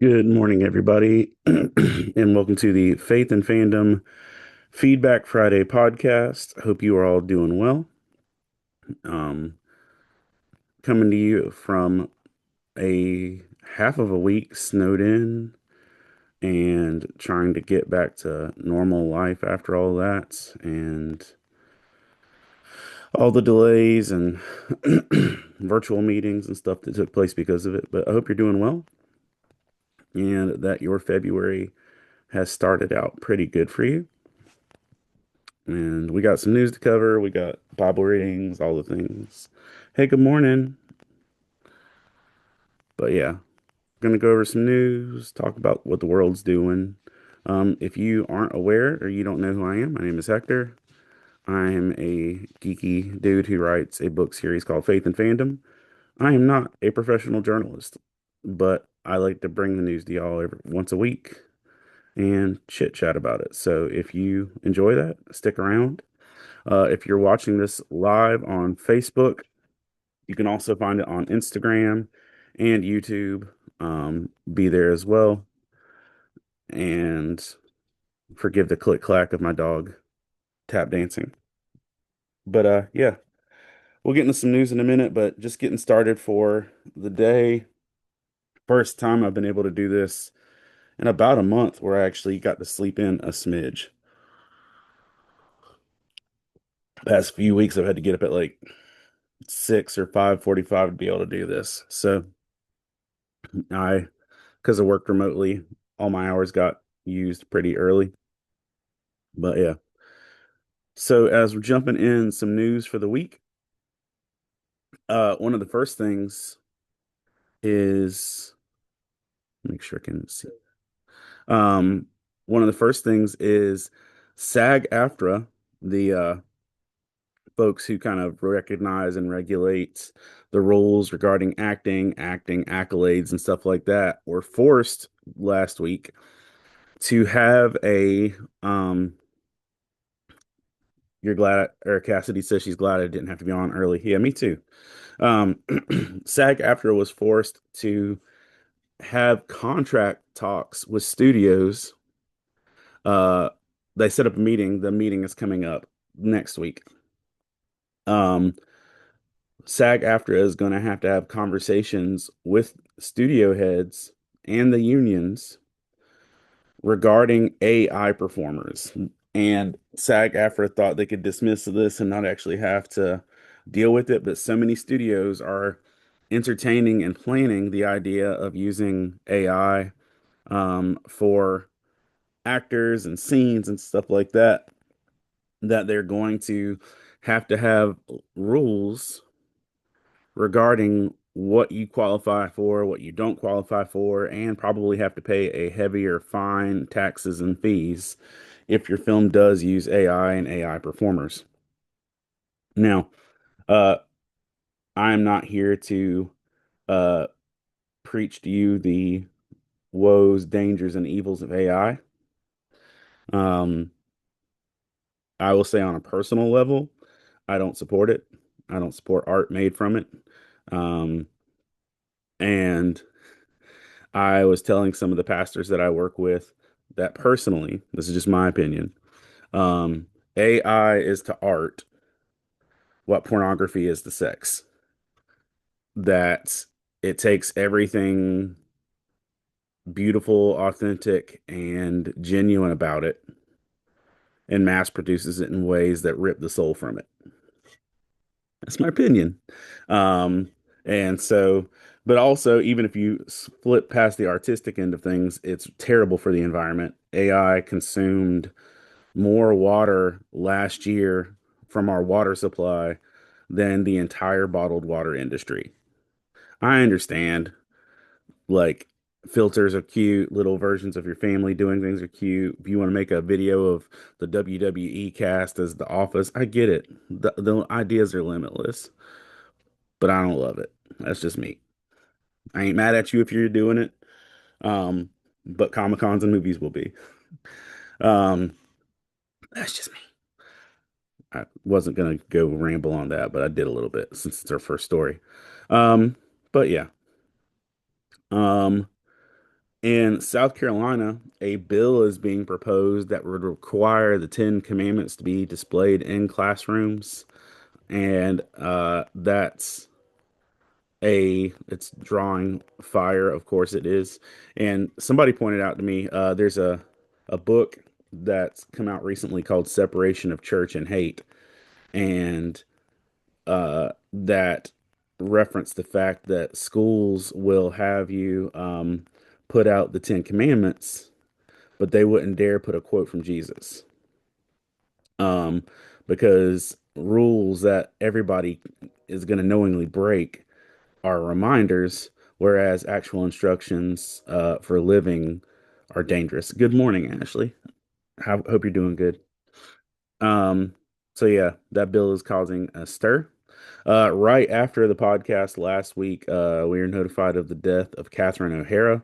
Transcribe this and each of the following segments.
Good morning, everybody, and welcome to the Faith and Fandom Feedback Friday podcast. Hope you are all doing well. Um, Coming to you from a half of a week snowed in and trying to get back to normal life after all that and all the delays and virtual meetings and stuff that took place because of it. But I hope you're doing well and that your February has started out pretty good for you. And we got some news to cover. We got Bible readings, all the things. Hey, good morning. But yeah, gonna go over some news, talk about what the world's doing. If you aren't aware or you don't know who I am, my name is Hector. I am a geeky dude who writes a book series called Faith and Fandom. I am not a professional journalist, but I like to bring the news to y'all every once a week and chit chat about it. So if you enjoy that, stick around. If you're watching this live on Facebook, you can also find it on Instagram and YouTube. Be there as well. And forgive the click clack of my dog tap dancing. But yeah, we'll get into some news in a minute, but just getting started for the day. First time I've been able to do this in about a month where I actually got to sleep in a smidge. Past few weeks I've had to get up at like 6 or 5:45 to be able to do this. So I because I worked remotely, all my hours got used pretty early. But yeah. So as we're jumping in some news for the week, one of the first things is make sure I can see. Um, One of the first things is SAG-AFTRA, the folks who kind of recognize and regulate the rules regarding acting accolades, and stuff like that, were forced last week to have a you're glad Eric Cassidy says she's glad I didn't have to be on early. Yeah, me too. Um, SAG-AFTRA was forced to have contract talks with studios. Uh, they set up a meeting. The meeting is coming up next week. Um, SAG-AFTRA is going to have conversations with studio heads and the unions regarding AI performers. And SAG-AFTRA thought they could dismiss this and not actually have to deal with it, but so many studios are entertaining and planning the idea of using AI for actors and scenes and stuff like that, that they're going to have rules regarding what you qualify for, what you don't qualify for, and probably have to pay a heavier fine, taxes, and fees if your film does use AI and AI performers. Now, uh, I'm not here to uh, preach to you the woes, dangers, and evils of AI. Um, I will say on a personal level, I don't support it. I don't support art made from it. Um, and I was telling some of the pastors that I work with that personally, this is just my opinion, AI is to art what pornography is to sex. That it takes everything beautiful, authentic, and genuine about it and mass produces it in ways that rip the soul from it. That's my opinion. Um, and so, but also, even if you flip past the artistic end of things, it's terrible for the environment. AI consumed more water last year from our water supply than the entire bottled water industry. I understand, like, filters are cute, little versions of your family doing things are cute. If you want to make a video of the WWE cast as The Office, I get it. The ideas are limitless, but I don't love it. That's just me. I ain't mad at you if you're doing it. Um, but Comic Cons and movies will be. Um, that's just me. I wasn't gonna go ramble on that, but I did a little bit since it's our first story. Um, but yeah. Um, In South Carolina, a bill is being proposed that would require the Ten Commandments to be displayed in classrooms, and it's drawing fire. Of course, it is. And somebody pointed out to me, there's a book that's come out recently called "Separation of Church and Hate," and that reference the fact that schools will have you put out the Ten Commandments, but they wouldn't dare put a quote from Jesus, um, because rules that everybody is going to knowingly break are reminders, whereas actual instructions for living are dangerous. Good morning, Ashley. Hope you're doing good. Um, so yeah, that bill is causing a stir. Right after the podcast last week, we were notified of the death of Catherine O'Hara.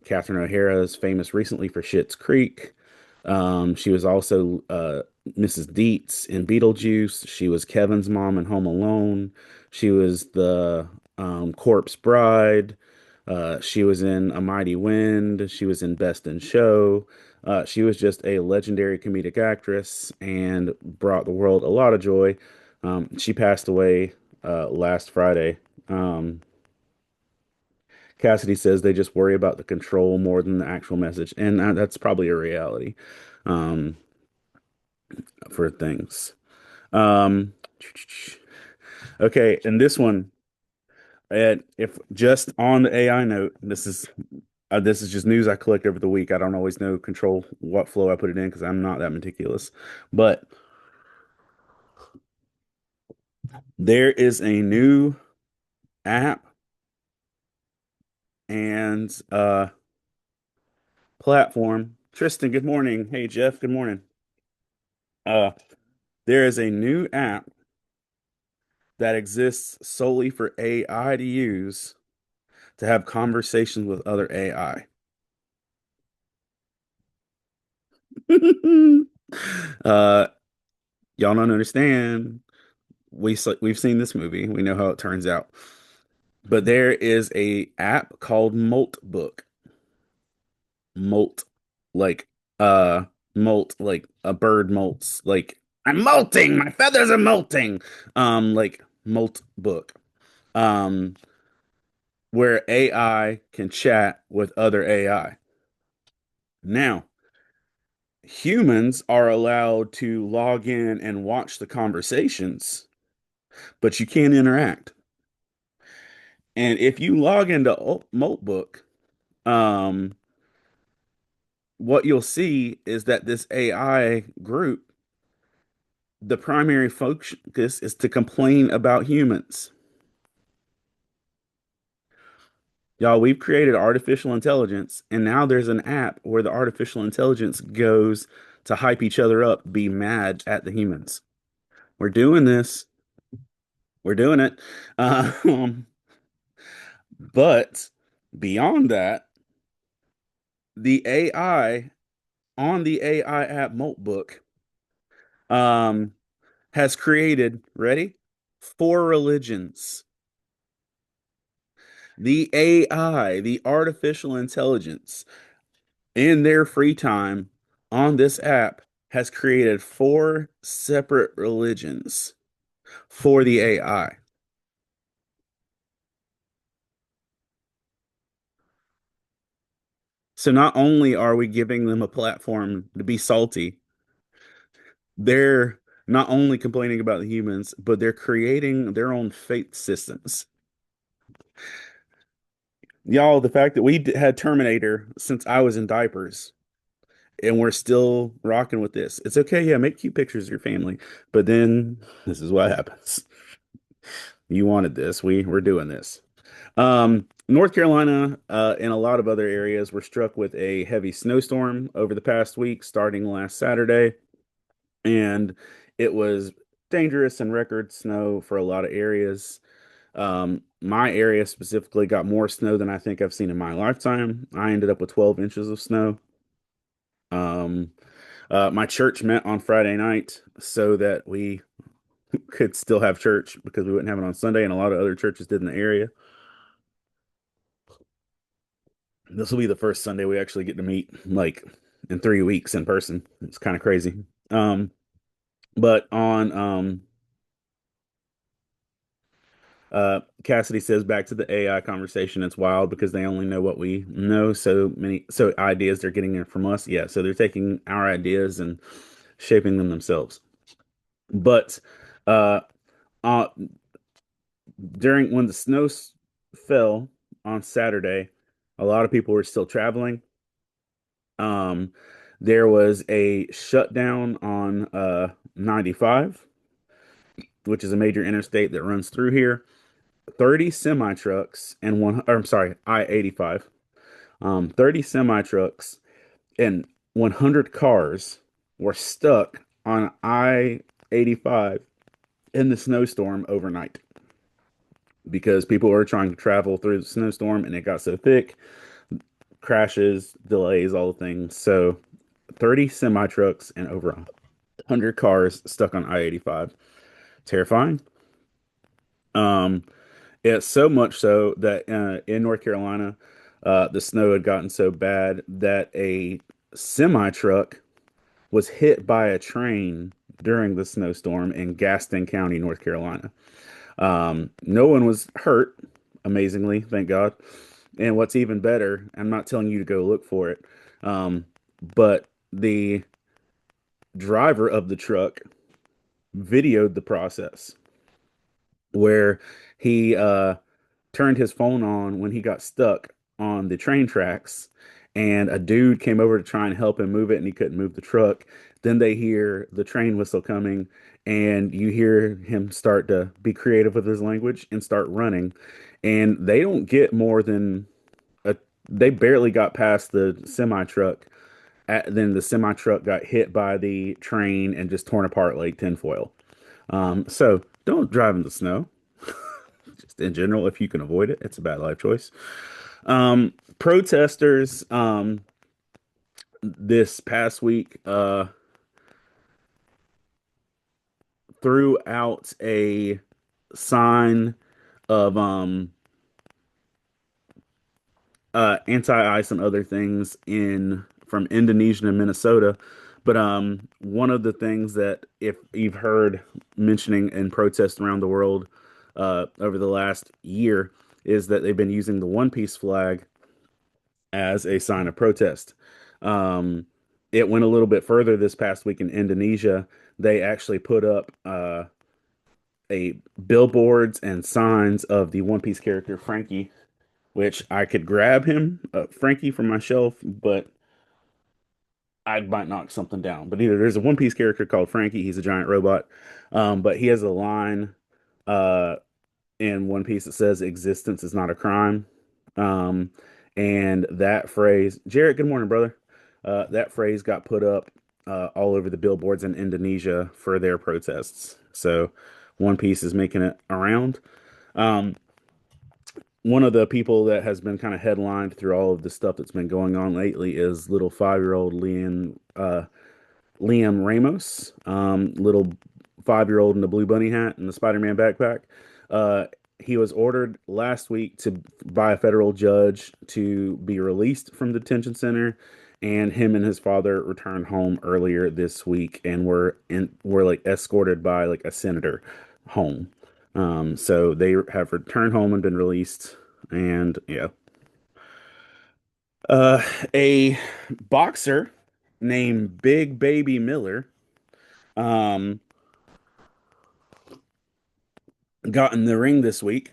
Catherine O'Hara is famous recently for Schitt's Creek. She was also Mrs. Deetz in Beetlejuice. She was Kevin's mom in Home Alone. She was the Corpse Bride. She was in A Mighty Wind. She was in Best in Show. She was just a legendary comedic actress and brought the world a lot of joy. She passed away last Friday. Um, Cassidy says they just worry about the control more than the actual message, and that's probably a reality um, for things. Um, okay, and this one, and if just on the AI note, this is just news I collect over the week. I don't always know control what flow I put it in because I'm not that meticulous. But there is a new app and platform. Tristan, good morning. Hey Jeff, good morning. Uh, there is a new app that exists solely for AI to use to have conversations with other AI. uh, y'all don't understand. We've seen this movie. We know how it turns out. But there is a app called Moltbook. Molt, like uh, molt, like a bird molts. Like I'm molting. My feathers are molting. Like Moltbook. Um, where AI can chat with other AI. Now, humans are allowed to log in and watch the conversations, but you can't interact. And if you log into Moltbook, um, what you'll see is that this AI group, the primary focus is to complain about humans. Y'all, we've created artificial intelligence, and now there's an app where the artificial intelligence goes to hype each other up, be mad at the humans. We're doing this. We're doing it. Um, but beyond that, the AI on the AI app Moltbook um, has created, ready? Four religions. The AI, the artificial intelligence, in their free time on this app has created four separate religions for the AI. So not only are we giving them a platform to be salty, they're not only complaining about the humans, but they're creating their own faith systems. Y'all, the fact that had Terminator since I was in diapers and we're still rocking with this. It's okay, yeah, make cute pictures of your family, but then this is what happens. You wanted this. We're doing this. North Carolina and a lot of other areas were struck with a heavy snowstorm over the past week, starting last Saturday, and it was dangerous and record snow for a lot of areas. My area specifically got more snow than I think I've seen in my lifetime. I ended up with 12 inches of snow. Um, my church met on Friday night so that we could still have church because we wouldn't have it on Sunday, and a lot of other churches did in the area. This will be the first Sunday we actually get to meet like in 3 weeks in person. It's kind of crazy. Um, but on Cassidy says back to the AI conversation, it's wild because they only know what we know. So ideas they're getting there from us. Yeah, so they're taking our ideas and shaping them themselves. But uh, uh during when the fell on Saturday, a lot of people were still traveling. Um, there was a shutdown on 95, which is a major interstate that runs through here. 30 semi trucks and or I'm sorry, I-85. 30 semi trucks and 100 cars were stuck on I-85 in the snowstorm overnight because people were trying to travel through the snowstorm and it got so thick, crashes, delays, all the things. So 30 semi trucks and over 100 cars stuck on I-85. Terrifying. Um, it's so much so that in North Carolina, the snow had gotten so bad that a semi truck was hit by a train during the snowstorm in Gaston County, North Carolina. No one was hurt, amazingly, thank God. And what's even better, I'm not telling you to go look for it, but the driver of the truck videoed the process where he turned his phone on when he got stuck on the train tracks and a dude came over to try and help him move it and he couldn't move the truck. Then they hear the train whistle coming and you hear him start to be creative with his language and start running. And they don't get more than a, they barely got past the semi truck. Then the semi truck got hit by the train and just torn apart like tinfoil. So don't drive in the snow. Just in general, if you can avoid it, it's a bad life choice. Protesters this past week threw out a sign of anti-ice and other things in from Indonesia and Minnesota. But one of the things that if you've heard mentioning in protests around the world over the last year is that they've been using the One Piece flag as a sign of protest. Um, it went a little bit further this past week in Indonesia. They actually put up a billboards and signs of the One Piece character Frankie, which I could grab him, Frankie, from my shelf, but I might knock something down. But either there's a One Piece character called Frankie. He's a giant robot, but he has a line uh, in One Piece that says "Existence is not a crime," um, and that phrase, Jarrett, good morning, brother. That phrase got put up all over the billboards in Indonesia for their protests. So One Piece is making it around. Um, one of the people that has been kind of headlined through all of the stuff that's been going on lately is little 5-year-old Liam Ramos, little 5-year-old in the blue bunny hat and the Spider-Man backpack. Uh, he was ordered last week to by a federal judge to be released from the detention center, and him and his father returned home earlier this week and were like escorted by like a senator home. So they have returned home and been released, and yeah. Uh, a boxer named Big Baby Miller um, got in the ring this week,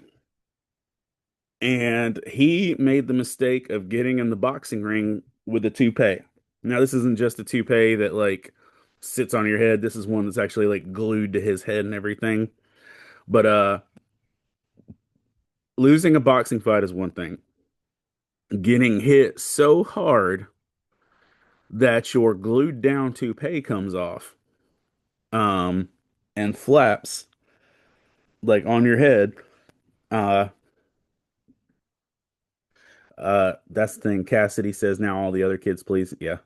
and he made the mistake of getting in the boxing ring with a toupee. Now, this isn't just a toupee that like sits on your head. This is one that's actually like glued to his head and everything. But losing a boxing fight is one thing. Getting hit so hard that your glued down toupee comes off um and flaps like on your head. Uh that's the thing. Cassidy says now all the other kids, please. Yeah.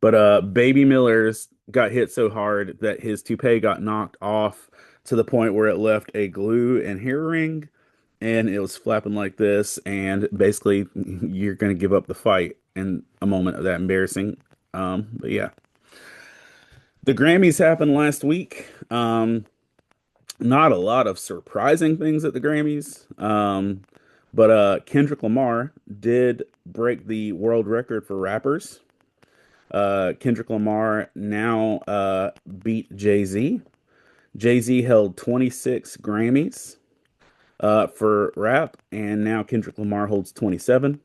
But Baby Miller's got hit so hard that his toupee got knocked off to the point where it left a glue and hair ring and it was flapping like this, and basically you're going to give up the fight in a moment of that embarrassing. But yeah, the Grammys happened last week. Not a lot of surprising things at the Grammys. But Kendrick Lamar did break the world record for rappers. Kendrick Lamar now beat Jay-Z. Jay-Z held 26 Grammys for rap, and now Kendrick Lamar holds 27.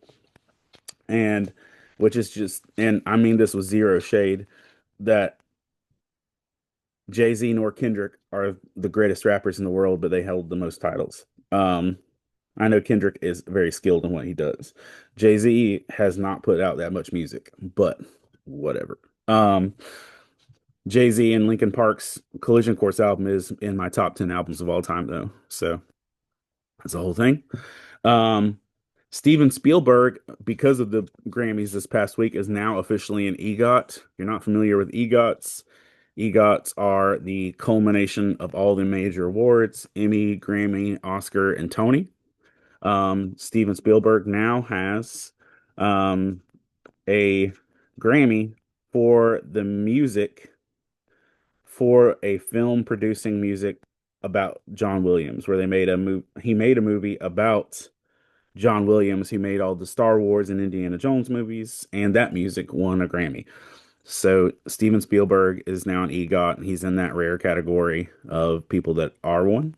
And which is just, and I mean this with zero shade, that Jay-Z nor Kendrick are the greatest rappers in the world, but they held the most titles. I know Kendrick is very skilled in what he does. Jay-Z has not put out that much music, but whatever. Um, Jay-Z and Linkin Park's Collision Course album is in my top 10 albums of all time, though. So that's the whole thing. Um, Steven Spielberg, because of the Grammys this past week, is now officially an EGOT. If you're not familiar with EGOTs, EGOTs are the culmination of all the major awards: Emmy, Grammy, Oscar, and Tony. Steven Spielberg now has um, a Grammy for the music for a film producing music about John Williams, where they made a movie. He made a movie about John Williams. He made all the Star Wars and Indiana Jones movies, and that music won a Grammy. So Steven Spielberg is now an EGOT, and he's in that rare category of people that are one.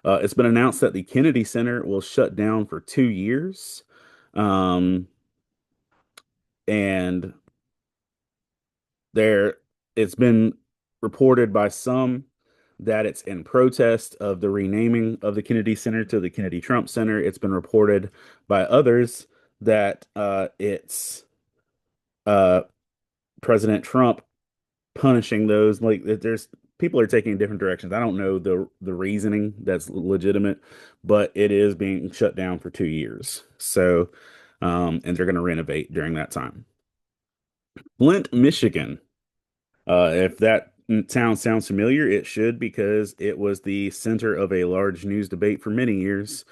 It's been announced that the Kennedy Center will shut down for 2 years. Um, and there, it's been reported by some that it's in protest of the renaming of the Kennedy Center to the Kennedy Trump Center. It's been reported by others that it's uh, President Trump punishing those. Like there's people are taking different directions. I don't know the reasoning that's legitimate, but it is being shut down for 2 years. So, and they're going to renovate during that time. Flint, Michigan. If that town sounds familiar, it should, because it was the center of a large news debate for many years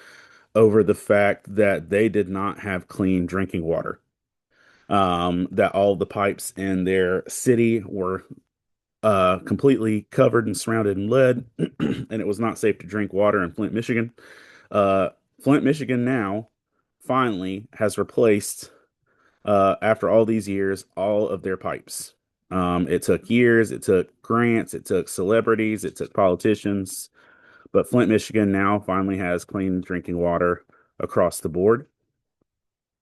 over the fact that they did not have clean drinking water. That all the pipes in their city were completely covered and surrounded in lead, and it was not safe to drink water in Flint, Michigan. Uh, Flint, Michigan now finally has replaced, after all these years, all of their pipes. It took years, it took grants, it took celebrities, it took politicians, but Flint, Michigan now finally has clean drinking water across the board.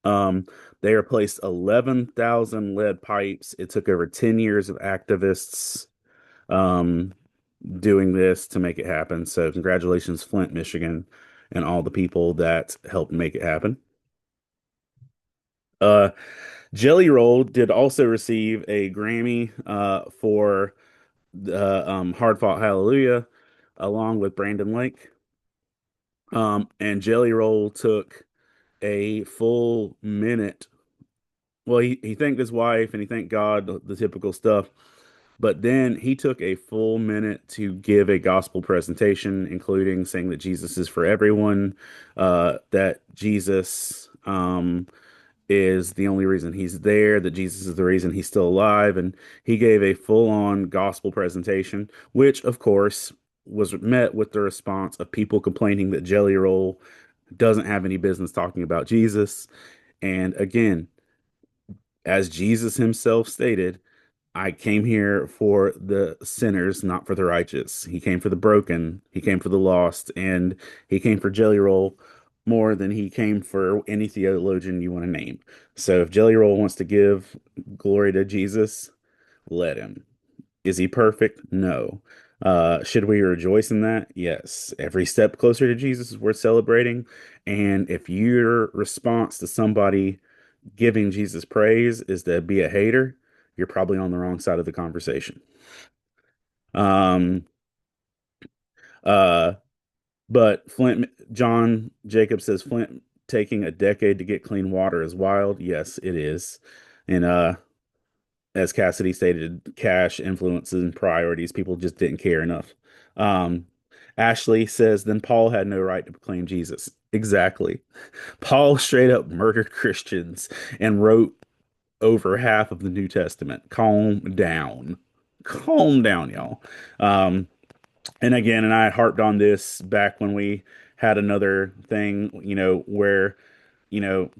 Um, they replaced 11,000 lead pipes. It took over 10 years of activists um, doing this to make it happen. So, congratulations, Flint, Michigan, and all the people that helped make it happen. Uh, Jelly Roll did also receive a Grammy for the Hard Fought Hallelujah, along with Brandon Lake. And Jelly Roll took a full minute. Well, he thanked his wife and he thanked God, the typical stuff. But then he took a full minute to give a gospel presentation, including saying that Jesus is for everyone, that Jesus is the only reason he's there, that Jesus is the reason he's still alive. And he gave a full-on gospel presentation, which, of course, was met with the response of people complaining that Jelly Roll doesn't have any business talking about Jesus. And again, as Jesus himself stated, I came here for the sinners, not for the righteous. He came for the broken, he came for the lost, and he came for Jelly Roll more than he came for any theologian you want to name. So if Jelly Roll wants to give glory to Jesus, let him. Is he perfect? No. Should we rejoice in that? Yes. Every step closer to Jesus is worth celebrating. And if your response to somebody giving Jesus praise is to be a hater, you're probably on the wrong side of the conversation. Um, uh, but John Jacob says Flint taking a decade to get clean water is wild. Yes, it is. And as Cassidy stated, cash, influences, and priorities, people just didn't care enough. Um, Ashley says, then Paul had no right to proclaim Jesus. Exactly. Paul straight up murdered Christians and wrote over half of the New Testament. Calm down. Calm down, y'all. Um, and again, and I harped on this back when we had another thing, where,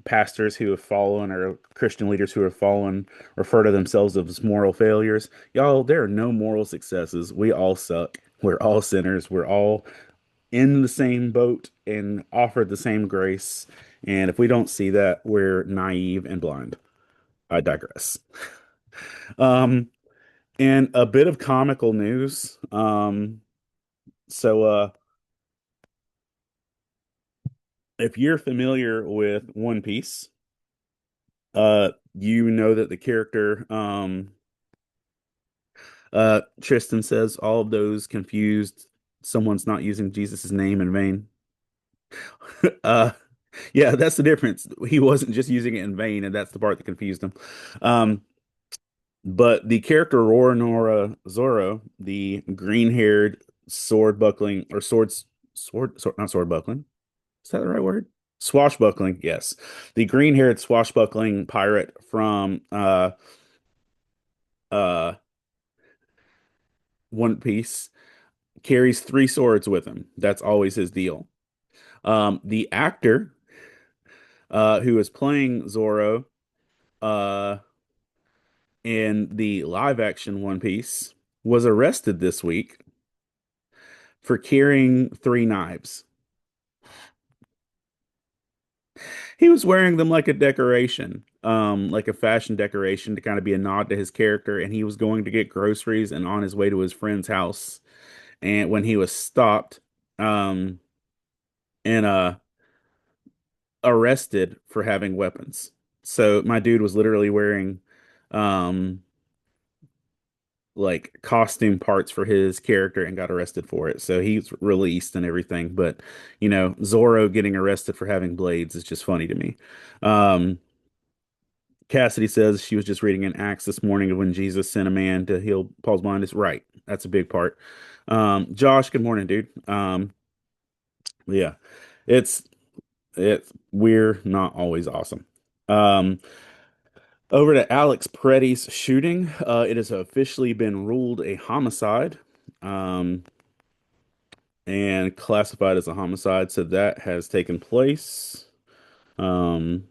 pastors who have fallen or Christian leaders who have fallen refer to themselves as moral failures. Y'all, there are no moral successes. We all suck. We're all sinners. We're all in the same boat and offered the same grace. And if we don't see that, we're naive and blind. I digress. Um, and a bit of comical news. So if you're familiar with One Piece, you know that the character Tristan says all of those confused someone's not using Jesus's name in vain. Uh yeah, that's the difference. He wasn't just using it in vain, and that's the part that confused him. Um but the character Roronoa Zoro, the green-haired sword buckling or sword not sword buckling. Is that the right word? Swashbuckling, yes. The green-haired swashbuckling pirate from uh One Piece carries three swords with him. That's always his deal. The actor who is playing Zoro uh in the live action One Piece was arrested this week for carrying three knives. He was wearing them like a decoration, like a fashion decoration to kind of be a nod to his character. And he was going to get groceries and on his way to his friend's house. And when he was stopped, um, and arrested for having weapons. So my dude was literally wearing, um, like costume parts for his character and got arrested for it. So he's released and everything. But, Zoro getting arrested for having blades is just funny to me. Um, Cassidy says she was just reading in Acts this morning of when Jesus sent a man to heal Paul's blindness. Right. That's a big part. Josh, good morning, dude. Yeah, it's we're not always awesome. Um, Over to Alex Preddy's shooting. It has officially been ruled a homicide, um, and classified as a homicide. So that has taken place. Um,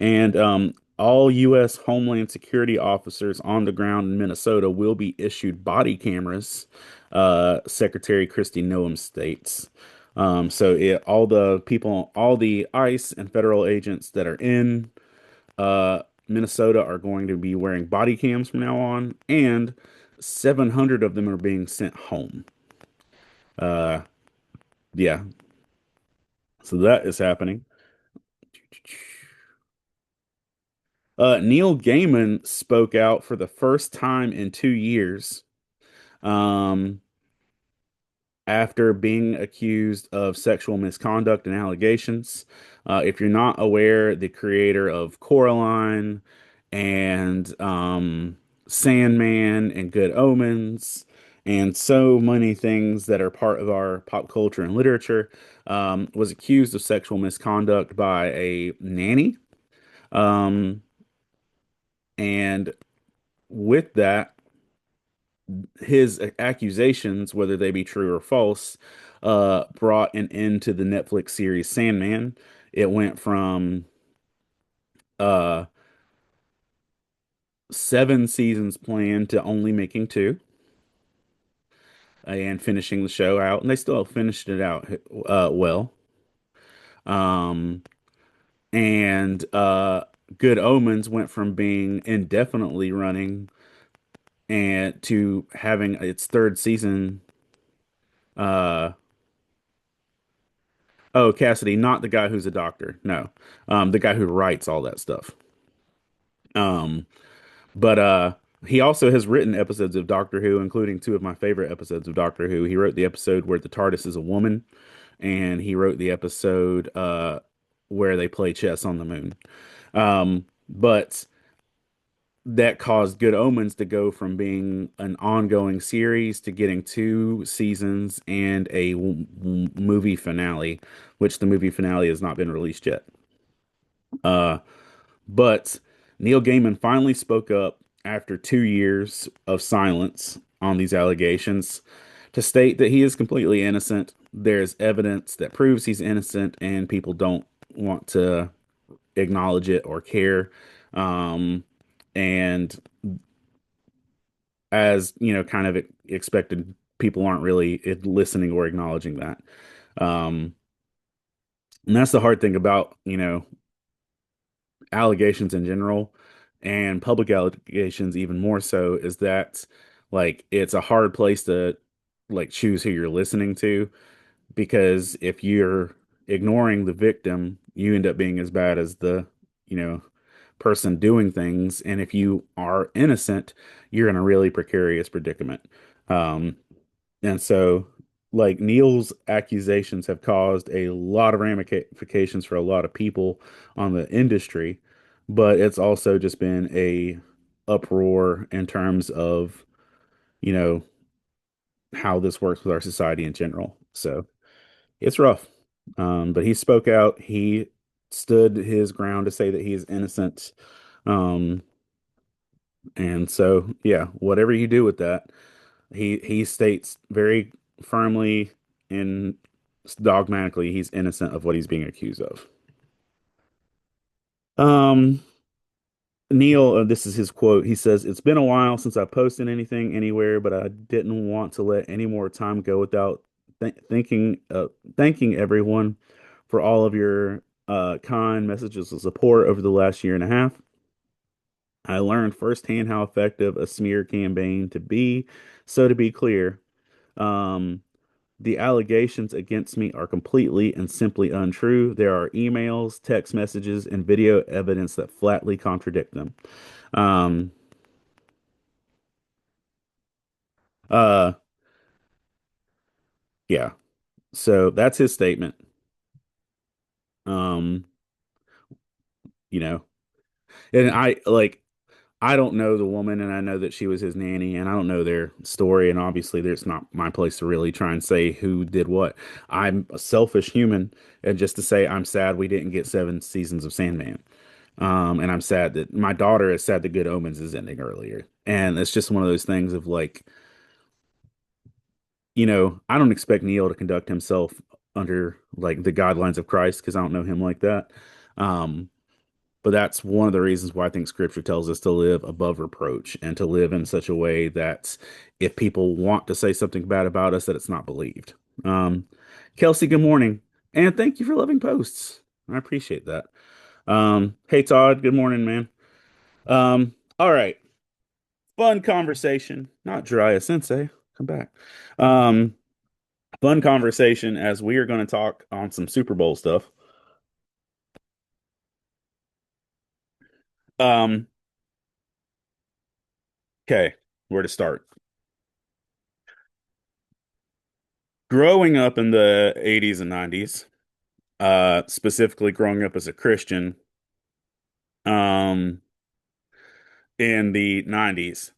and all U.S. Homeland Security officers on the ground in Minnesota will be issued body cameras, Secretary Kristi Noem states. All the people, all the ICE and federal agents that are in Minnesota are going to be wearing body cams from now on, and 700 of them are being sent home. Uh, yeah, so that is happening. Neil Gaiman spoke out for the first time in 2 years, um, after being accused of sexual misconduct and allegations. If you're not aware, the creator of Coraline and Sandman and Good Omens and so many things that are part of our pop culture and literature, was accused of sexual misconduct by a nanny. Um, and with that, his accusations, whether they be true or false, brought an end to the Netflix series Sandman. It went from uh, 7 seasons planned to only making two and finishing the show out. And they still finished it out well. Um, and Good Omens went from being indefinitely running and to having its third season. Uh, Oh, Cassidy, not the guy who's a doctor. No. The guy who writes all that stuff. Um, but he also has written episodes of Doctor Who, including two of my favorite episodes of Doctor Who. He wrote the episode where the TARDIS is a woman, and he wrote the episode where they play chess on the moon. But that caused Good Omens to go from being an ongoing series to getting two seasons and a movie finale, which the movie finale has not been released yet. Uh, but Neil Gaiman finally spoke up after 2 years of silence on these allegations to state that he is completely innocent. There's evidence that proves he's innocent, and people don't want to acknowledge it or care. Um, and as you know, kind of expected, people aren't really listening or acknowledging that. Um, and that's the hard thing about, allegations in general and public allegations even more so is that like it's a hard place to like choose who you're listening to because if you're ignoring the victim, you end up being as bad as the, you know, person doing things. And if you are innocent, you're in a really precarious predicament. Um, and so, like, Neil's accusations have caused a lot of ramifications for a lot of people on the industry, but it's also just been a uproar in terms of, you know, how this works with our society in general. So it's rough. But he spoke out. He stood his ground to say that he is innocent. Um, and so, yeah, whatever you do with that, he states very firmly and dogmatically he's innocent of what he's being accused of. Um, Neil, this is his quote. He says, "It's been a while since I posted anything anywhere, but I didn't want to let any more time go without thanking everyone for all of your kind messages of support over the last year and a half. I learned firsthand how effective a smear campaign to be. So to be clear, um, the allegations against me are completely and simply untrue. There are emails, text messages, and video evidence that flatly contradict them." Um, uh, yeah. So that's his statement. Um, you know, and I don't know the woman, and I know that she was his nanny, and I don't know their story, and obviously, there's not my place to really try and say who did what. I'm a selfish human, and just to say I'm sad we didn't get 7 seasons of Sandman. And I'm sad that my daughter is sad that Good Omens is ending earlier, and it's just one of those things of like, I don't expect Neil to conduct himself under like the guidelines of Christ because I don't know him like that. Um, But that's one of the reasons why I think scripture tells us to live above reproach and to live in such a way that if people want to say something bad about us, that it's not believed. Um, Kelsey, good morning. And thank you for loving posts. I appreciate that. Hey, Todd, good morning, man. All right. Fun conversation. Not Jiraiya Sensei. Come back. Um, Fun conversation as we are going to talk on some Super Bowl stuff. Um, okay, where to start? Growing up in the 80s and 90s, specifically growing up as a Christian, um, in the 90s,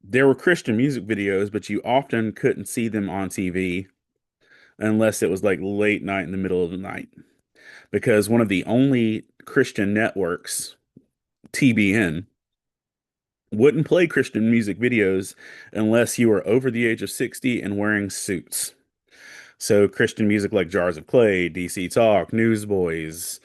there were Christian music videos, but you often couldn't see them on TV unless it was like late night in the middle of the night. Because one of the only Christian networks, TBN, wouldn't play Christian music videos unless you were over the age of 60 and wearing suits. So Christian music like Jars of Clay, DC Talk, Newsboys,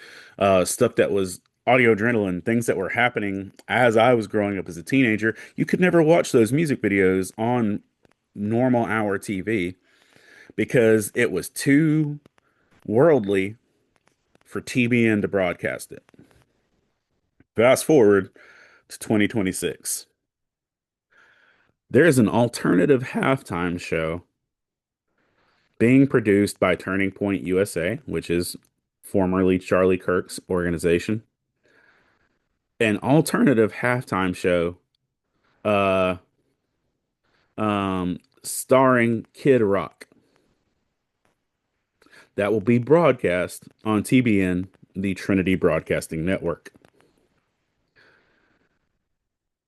stuff that was audio adrenaline, things that were happening as I was growing up as a teenager. You could never watch those music videos on normal hour TV because it was too worldly for TBN to broadcast it. Fast forward to 2026. There is an alternative halftime show being produced by Turning Point USA, which is formerly Charlie Kirk's organization. An alternative halftime show uh starring Kid Rock that will be broadcast on TBN, the Trinity Broadcasting Network.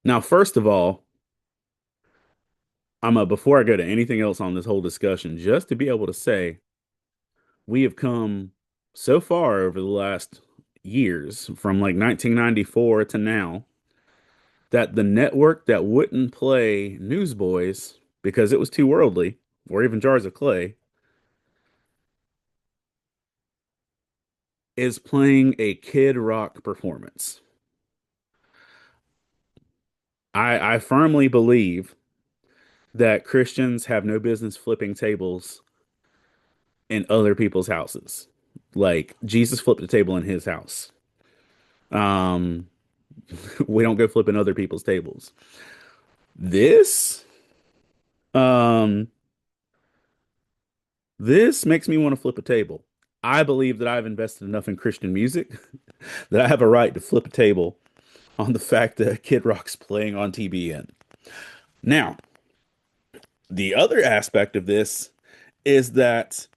Now, first of all, before I go to anything else on this whole discussion, just to be able to say we have come so far over the last years from like 1994 to now that the network that wouldn't play Newsboys because it was too worldly, or even Jars of Clay, is playing a Kid Rock performance. I firmly believe that Christians have no business flipping tables in other people's houses. Like Jesus flipped a table in his house. Um, we don't go flipping other people's tables. This, um, this makes me want to flip a table. I believe that I've invested enough in Christian music that I have a right to flip a table on the fact that Kid Rock's playing on TBN. Now, the other aspect of this is that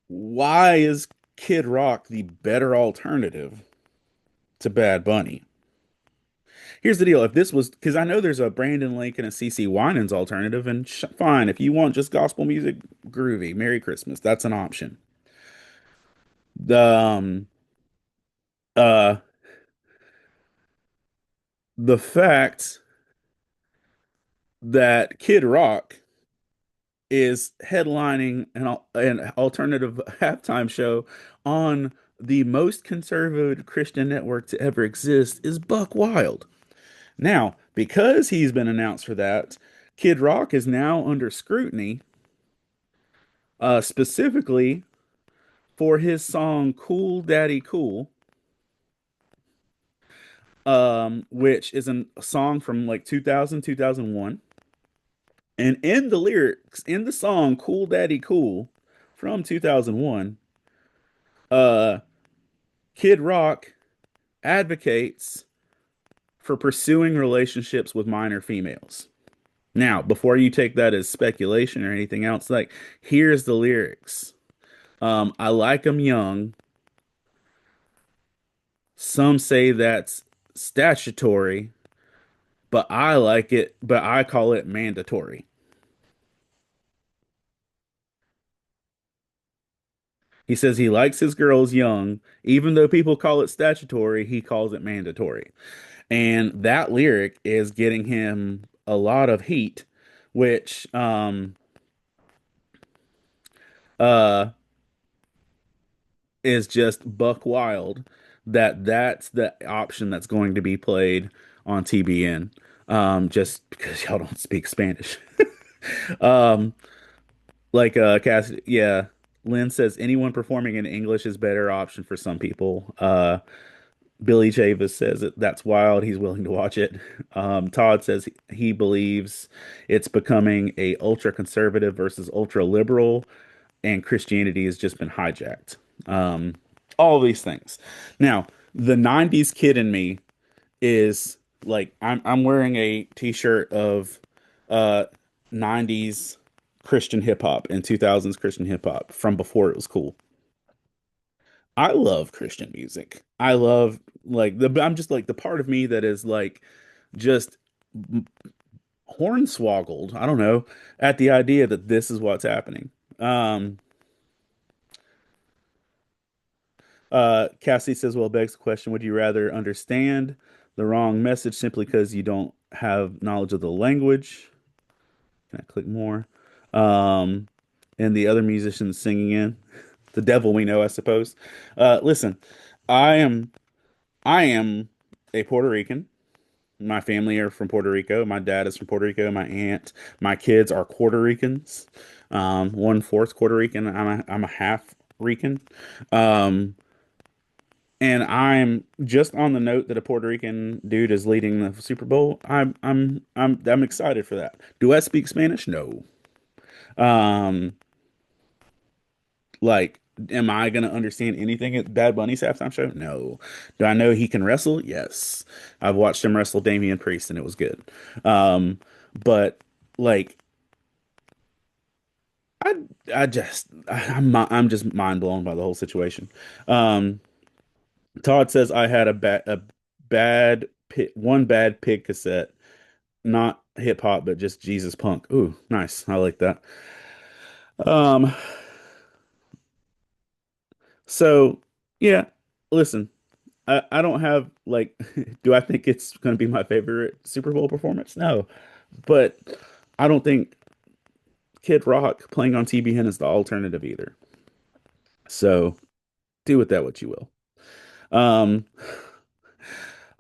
why is Kid Rock the better alternative to Bad Bunny? Here's the deal. If this was, because I know there's a Brandon Lake and a CC Winans alternative, and fine, if you want just gospel music, groovy, Merry Christmas, that's an option. The uh the fact that Kid Rock is headlining an alternative halftime show on the most conservative Christian network to ever exist is buck wild. Now, because he's been announced for that, Kid Rock is now under scrutiny, specifically for his song "Cool Daddy Cool," which is a song from like 2000, 2001. And in the lyrics, in the song "Cool Daddy Cool" from 2001, uh, Kid Rock advocates for pursuing relationships with minor females. Now, before you take that as speculation or anything else, like here's the lyrics. I like 'em young. Some say that's statutory, but I like it, but I call it mandatory. He says he likes his girls young, even though people call it statutory, he calls it mandatory. And that lyric is getting him a lot of heat, which uh is just buck wild that that's the option that's going to be played on TBN. Just because y'all don't speak Spanish. Um, like Cassidy, yeah. Lynn says anyone performing in English is better option for some people. Billy Chavis says that's wild. He's willing to watch it. Todd says he believes it's becoming a ultra conservative versus ultra liberal, and Christianity has just been hijacked. Um, all these things. Now, the '90s kid in me is like I'm wearing a t-shirt of uh '90s Christian hip hop and 2000s Christian hip hop from before it was cool. I love Christian music. I love like I'm just like the part of me that is like just hornswoggled, I don't know, at the idea that this is what's happening. Um Cassie says, well, it begs the question, would you rather understand the wrong message simply because you don't have knowledge of the language? Can I click more? Um, and the other musicians singing in the devil we know, I suppose. Listen, I am I am a Puerto Rican. My family are from Puerto Rico. My dad is from Puerto Rico. My aunt, my kids are Puerto Ricans. One fourth Puerto Rican. I'm a half Rican. Um, and I'm just on the note that a Puerto Rican dude is leading the Super Bowl. I'm excited for that. Do I speak Spanish? No. Um, like, am I gonna understand anything at Bad Bunny's halftime show? No. Do I know he can wrestle? Yes. I've watched him wrestle Damian Priest and it was good. Um, but like, I I'm just mind blown by the whole situation. Um, Todd says I had a bad one bad pig cassette, not hip hop, but just Jesus punk. Ooh, nice. I like that. Um, so yeah, listen, I don't have like, do I think it's going to be my favorite Super Bowl performance? No, but I don't think Kid Rock playing on TBN is the alternative either. So do with that what you will. Um,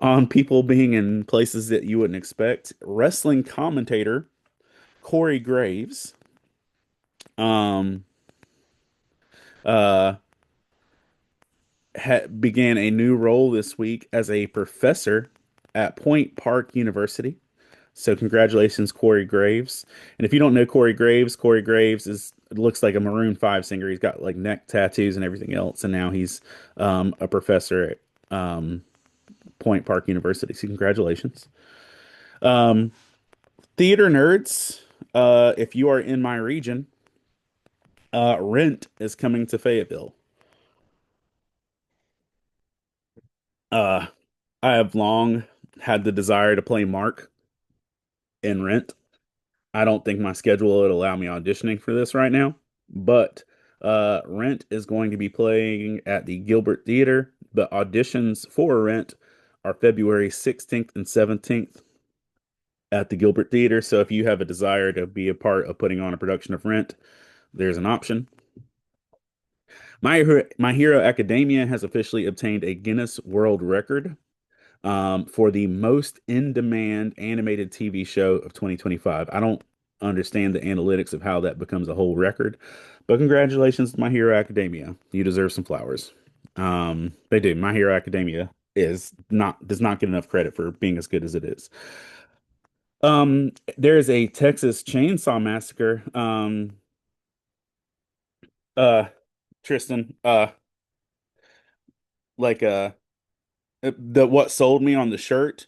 on people being in places that you wouldn't expect, wrestling commentator Corey Graves, um, uh, began a new role this week as a professor at Point Park University. So congratulations, Corey Graves. And if you don't know Corey Graves is looks like a Maroon 5 singer. He's got like neck tattoos and everything else, and now he's a professor at Point Park University. So congratulations. Um, theater nerds, if you are in my region, Rent is coming to Fayetteville. Uh, I have long had the desire to play Mark in Rent. I don't think my schedule would allow me auditioning for this right now, but Rent is going to be playing at the Gilbert Theater. But auditions for Rent are February 16th and 17th at the Gilbert Theater. So if you have a desire to be a part of putting on a production of Rent, there's an option. My Hero Academia has officially obtained a Guinness World Record for the most in-demand animated TV show of 2025. I don't understand the analytics of how that becomes a whole record, but congratulations to My Hero Academia. You deserve some flowers. They do. My Hero Academia does not get enough credit for being as good as it is. There is a Texas Chainsaw Massacre. Uh, Tristan, like the what sold me on the shirt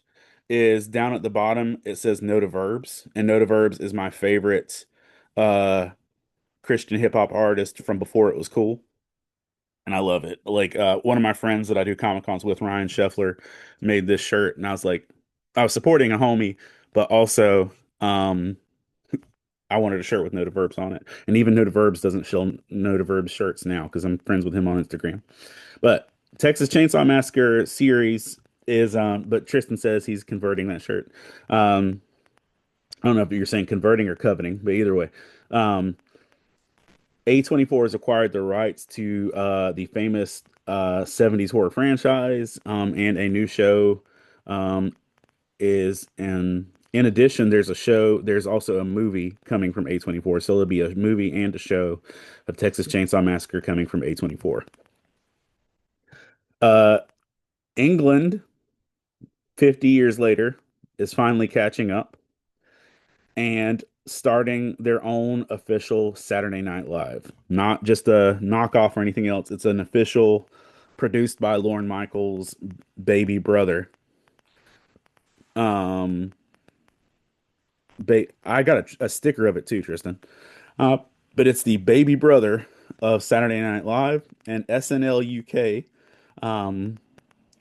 is down at the bottom. It says Note of Verbs, and Note of Verbs is my favorite uh Christian hip hop artist from before it was cool, and I love it. Like one of my friends that I do Comic Cons with, Ryan Scheffler, made this shirt, and I was like, I was supporting a homie, but also um I wanted a shirt with Note of Verbs on it, and even Note of Verbs doesn't show Note of Verbs shirts now because I'm friends with him on Instagram. But Texas Chainsaw Massacre series is but Tristan says he's converting that shirt. Um I don't know if you're saying converting or coveting, but either way. Um A24 has acquired the rights to the famous 70s horror franchise, and a new show um is in addition, there's also a movie coming from A24. So there'll be a movie and a show of Texas Chainsaw Massacre coming from A24. Uh England 50 years later is finally catching up and starting their own official Saturday Night Live. Not just a knockoff or anything else. It's an official produced by Lorne Michaels' baby brother. Um, I got a sticker of it too, Tristan. Uh, but it's the baby brother of Saturday Night Live, and SNL UK, um,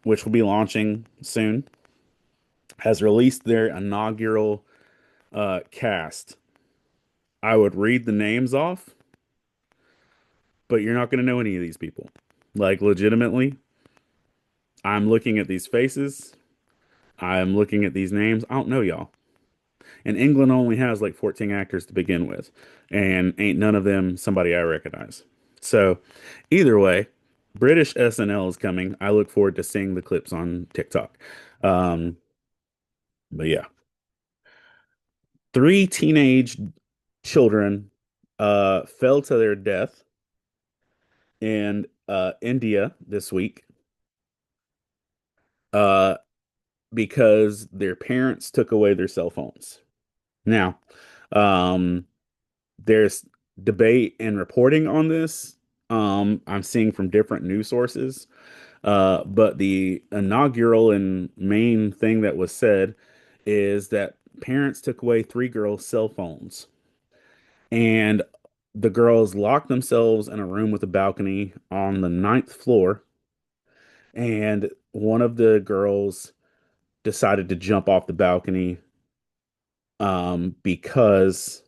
which will be launching soon, has released their inaugural cast. I would read the names off, but you're not going to know any of these people. Like, legitimately, I'm looking at these faces. I'm looking at these names. I don't know y'all. And England only has like 14 actors to begin with, and ain't none of them somebody I recognize. So, either way, British SNL is coming. I look forward to seeing the clips on TikTok. Um, but yeah, three teenage children fell to their death in India this week uh, because their parents took away their cell phones. Now, um, there's debate and reporting on this. I'm seeing from different news sources. But the inaugural and main thing that was said is that parents took away three girls' cell phones, and the girls locked themselves in a room with a balcony on the ninth floor. And one of the girls decided to jump off the balcony because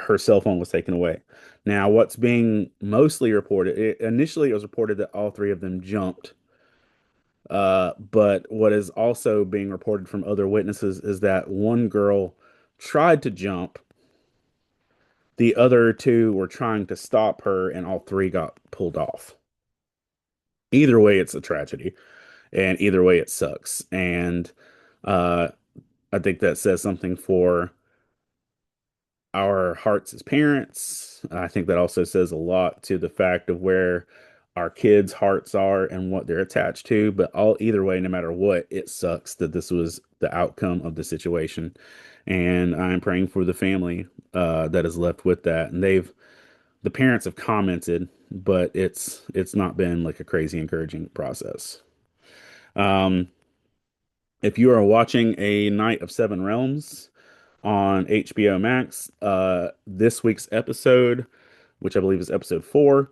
her cell phone was taken away. Now, what's being mostly reported, initially it was reported that all three of them jumped. But what is also being reported from other witnesses is that one girl tried to jump, the other two were trying to stop her, and all three got pulled off. Either way, it's a tragedy, and either way, it sucks. And uh, I think that says something for our hearts as parents. I think that also says a lot to the fact of where our kids' hearts are and what they're attached to. But all either way, no matter what, it sucks that this was the outcome of the situation. And I'm praying for the family that is left with that. And the parents have commented, but it's not been like a crazy encouraging process. Um, if you are watching A Night of Seven Realms on HBO Max, this week's episode, which I believe is episode four,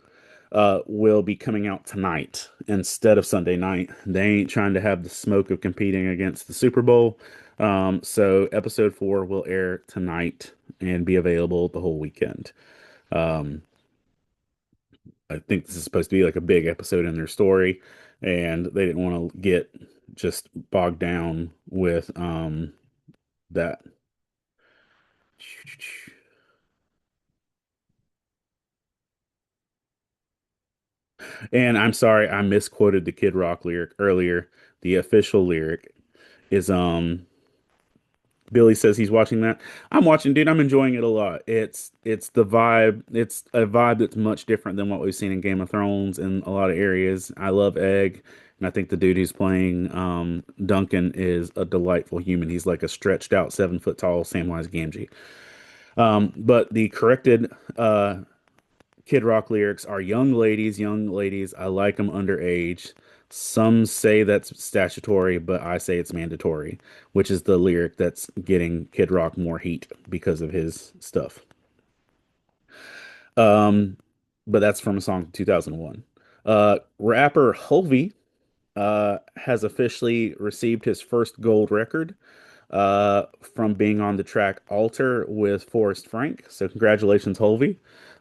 will be coming out tonight instead of Sunday night. They ain't trying to have the smoke of competing against the Super Bowl. So episode four will air tonight and be available the whole weekend. Um, I think this is supposed to be like a big episode in their story, and they didn't want to get just bogged down with that. And I'm sorry, I misquoted the Kid Rock lyric earlier. The official lyric is Billy says he's watching that. I'm watching, dude. I'm enjoying it a lot. It's the vibe. It's a vibe that's much different than what we've seen in Game of Thrones in a lot of areas. I love Egg, and I think the dude who's playing Duncan is a delightful human. He's like a stretched out 7 foot tall Samwise Gamgee. But the corrected Kid Rock lyrics are young ladies, young ladies. I like them underage. Some say that's statutory, but I say it's mandatory, which is the lyric that's getting Kid Rock more heat because of his stuff. Um, but that's from a song 2001. Rapper Hulvey has officially received his first gold record from being on the track Alter with Forrest Frank. So congratulations, Hulvey.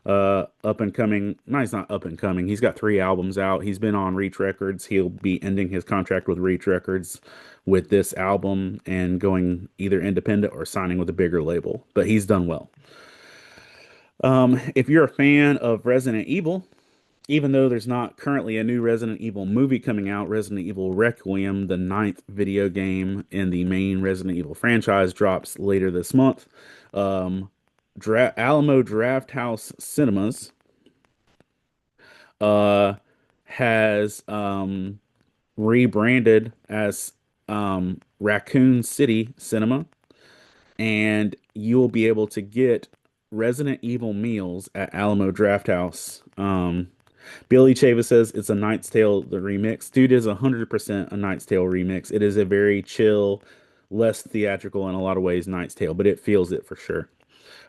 Up and coming. No, he's not up and coming. He's got 3 albums out. He's been on Reach Records. He'll be ending his contract with Reach Records with this album and going either independent or signing with a bigger label. But he's done well. If you're a fan of Resident Evil, even though there's not currently a new Resident Evil movie coming out, Resident Evil Requiem, the ninth video game in the main Resident Evil franchise, drops later this month. Um, Alamo Drafthouse Cinemas uh, has rebranded as Raccoon City Cinema, and you'll be able to get Resident Evil meals at Alamo Drafthouse. Billy Chavis says it's a Knight's Tale the remix. Dude is 100% a Knight's Tale remix. It is a very chill, less theatrical in a lot of ways Knight's Tale, but it feels it for sure.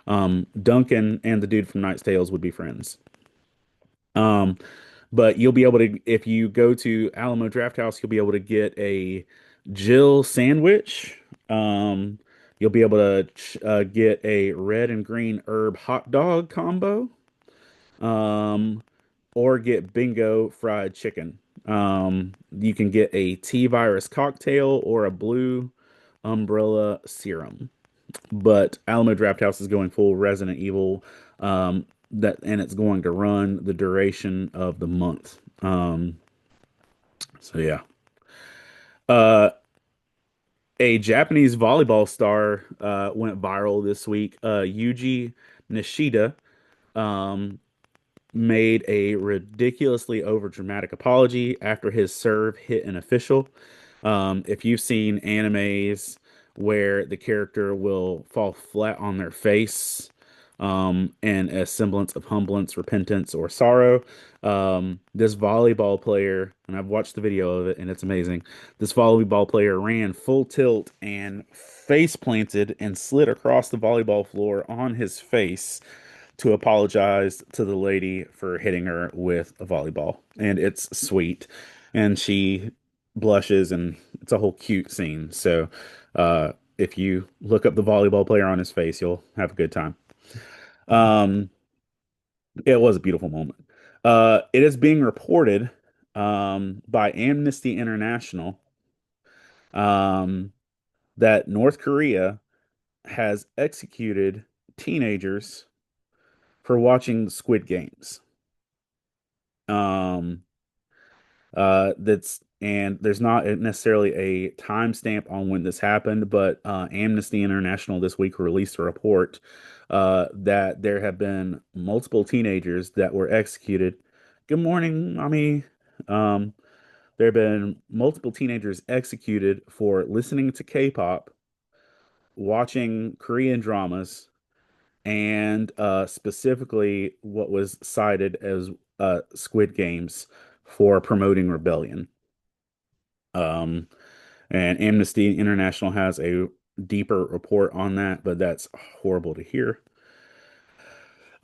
Duncan and the dude from Knight's Tales would be friends. Um, but you'll be able to, if you go to Alamo Draft House, you'll be able to get a Jill sandwich. Um, you'll be able to get a red and green herb hot dog combo. Um, or get bingo fried chicken. You can get a T virus cocktail or a blue umbrella serum. But Alamo Draft House is going full Resident Evil. That and it's going to run the duration of the month. So yeah. Uh, a Japanese volleyball star went viral this week. Yuji Nishida um, made a ridiculously overdramatic apology after his serve hit an official. If you've seen animes where the character will fall flat on their face, in a semblance of humblance, repentance, or sorrow, this volleyball player, and I've watched the video of it, and it's amazing. This volleyball player ran full tilt and face planted and slid across the volleyball floor on his face to apologize to the lady for hitting her with a volleyball. And it's sweet. And she blushes, and it's a whole cute scene. So, if you look up the volleyball player on his face, you'll have a good time. Um, it was a beautiful moment. It is being reported by Amnesty International um, that North Korea has executed teenagers for watching Squid Games. Um, and there's not necessarily a timestamp on when this happened, but Amnesty International this week released a report that there have been multiple teenagers that were executed. Good morning, mommy. Um, there have been multiple teenagers executed for listening to K-pop, watching Korean dramas, and specifically what was cited as Squid Games for promoting rebellion. Um, and Amnesty International has a deeper report on that, but that's horrible to hear.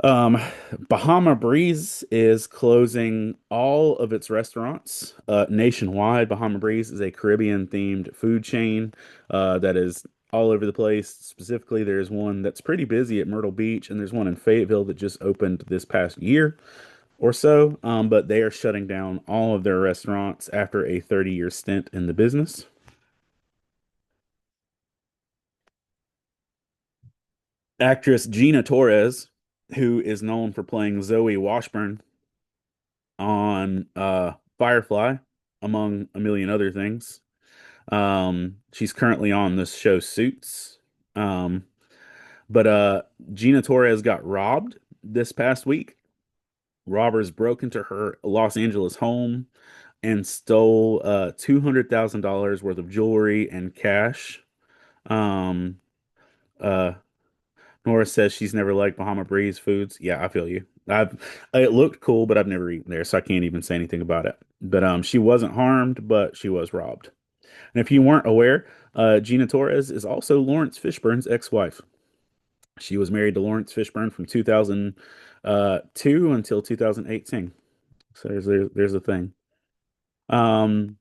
Um, Bahama Breeze is closing all of its restaurants nationwide. Bahama Breeze is a Caribbean themed food chain that is all over the place. Specifically, there's one that's pretty busy at Myrtle Beach, and there's one in Fayetteville that just opened this past year or so. But they are shutting down all of their restaurants after a 30-year stint in the business. Actress Gina Torres, who is known for playing Zoe Washburn on Firefly, among a million other things. She's currently on this show Suits. Um, but Gina Torres got robbed this past week. Robbers broke into her Los Angeles home and stole $200,000 worth of jewelry and cash. Um, uh, Nora says she's never liked Bahama Breeze foods. Yeah, I feel you. It looked cool, but I've never eaten there, so I can't even say anything about it. But she wasn't harmed, but she was robbed. And if you weren't aware, Gina Torres is also Lawrence Fishburne's ex-wife. She was married to Lawrence Fishburne from 2002 until 2018. So there's a thing. Um,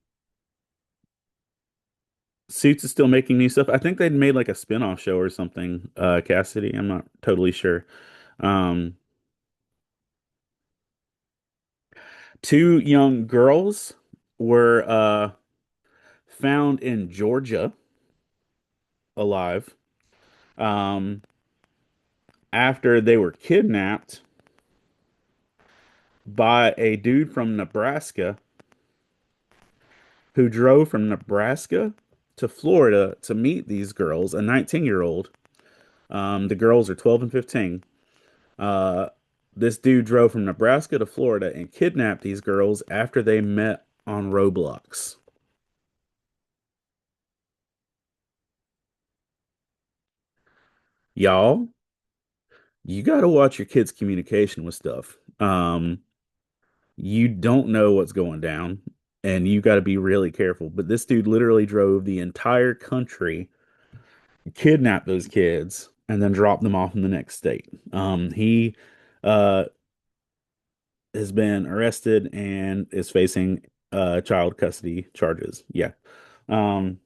Suits is still making new stuff. I think they'd made like a spin-off show or something. Cassidy, I'm not totally sure. Um, Two young girls were found in Georgia alive um, after they were kidnapped by a dude from Nebraska who drove from Nebraska to Florida to meet these girls, a 19-year-old. The girls are 12 and 15. Uh, this dude drove from Nebraska to Florida and kidnapped these girls after they met on Roblox. Y'all, you got to watch your kids' communication with stuff. You don't know what's going down, and you got to be really careful. But this dude literally drove the entire country, kidnapped those kids, and then dropped them off in the next state. He uh, has been arrested and is facing child custody charges. Yeah. Um,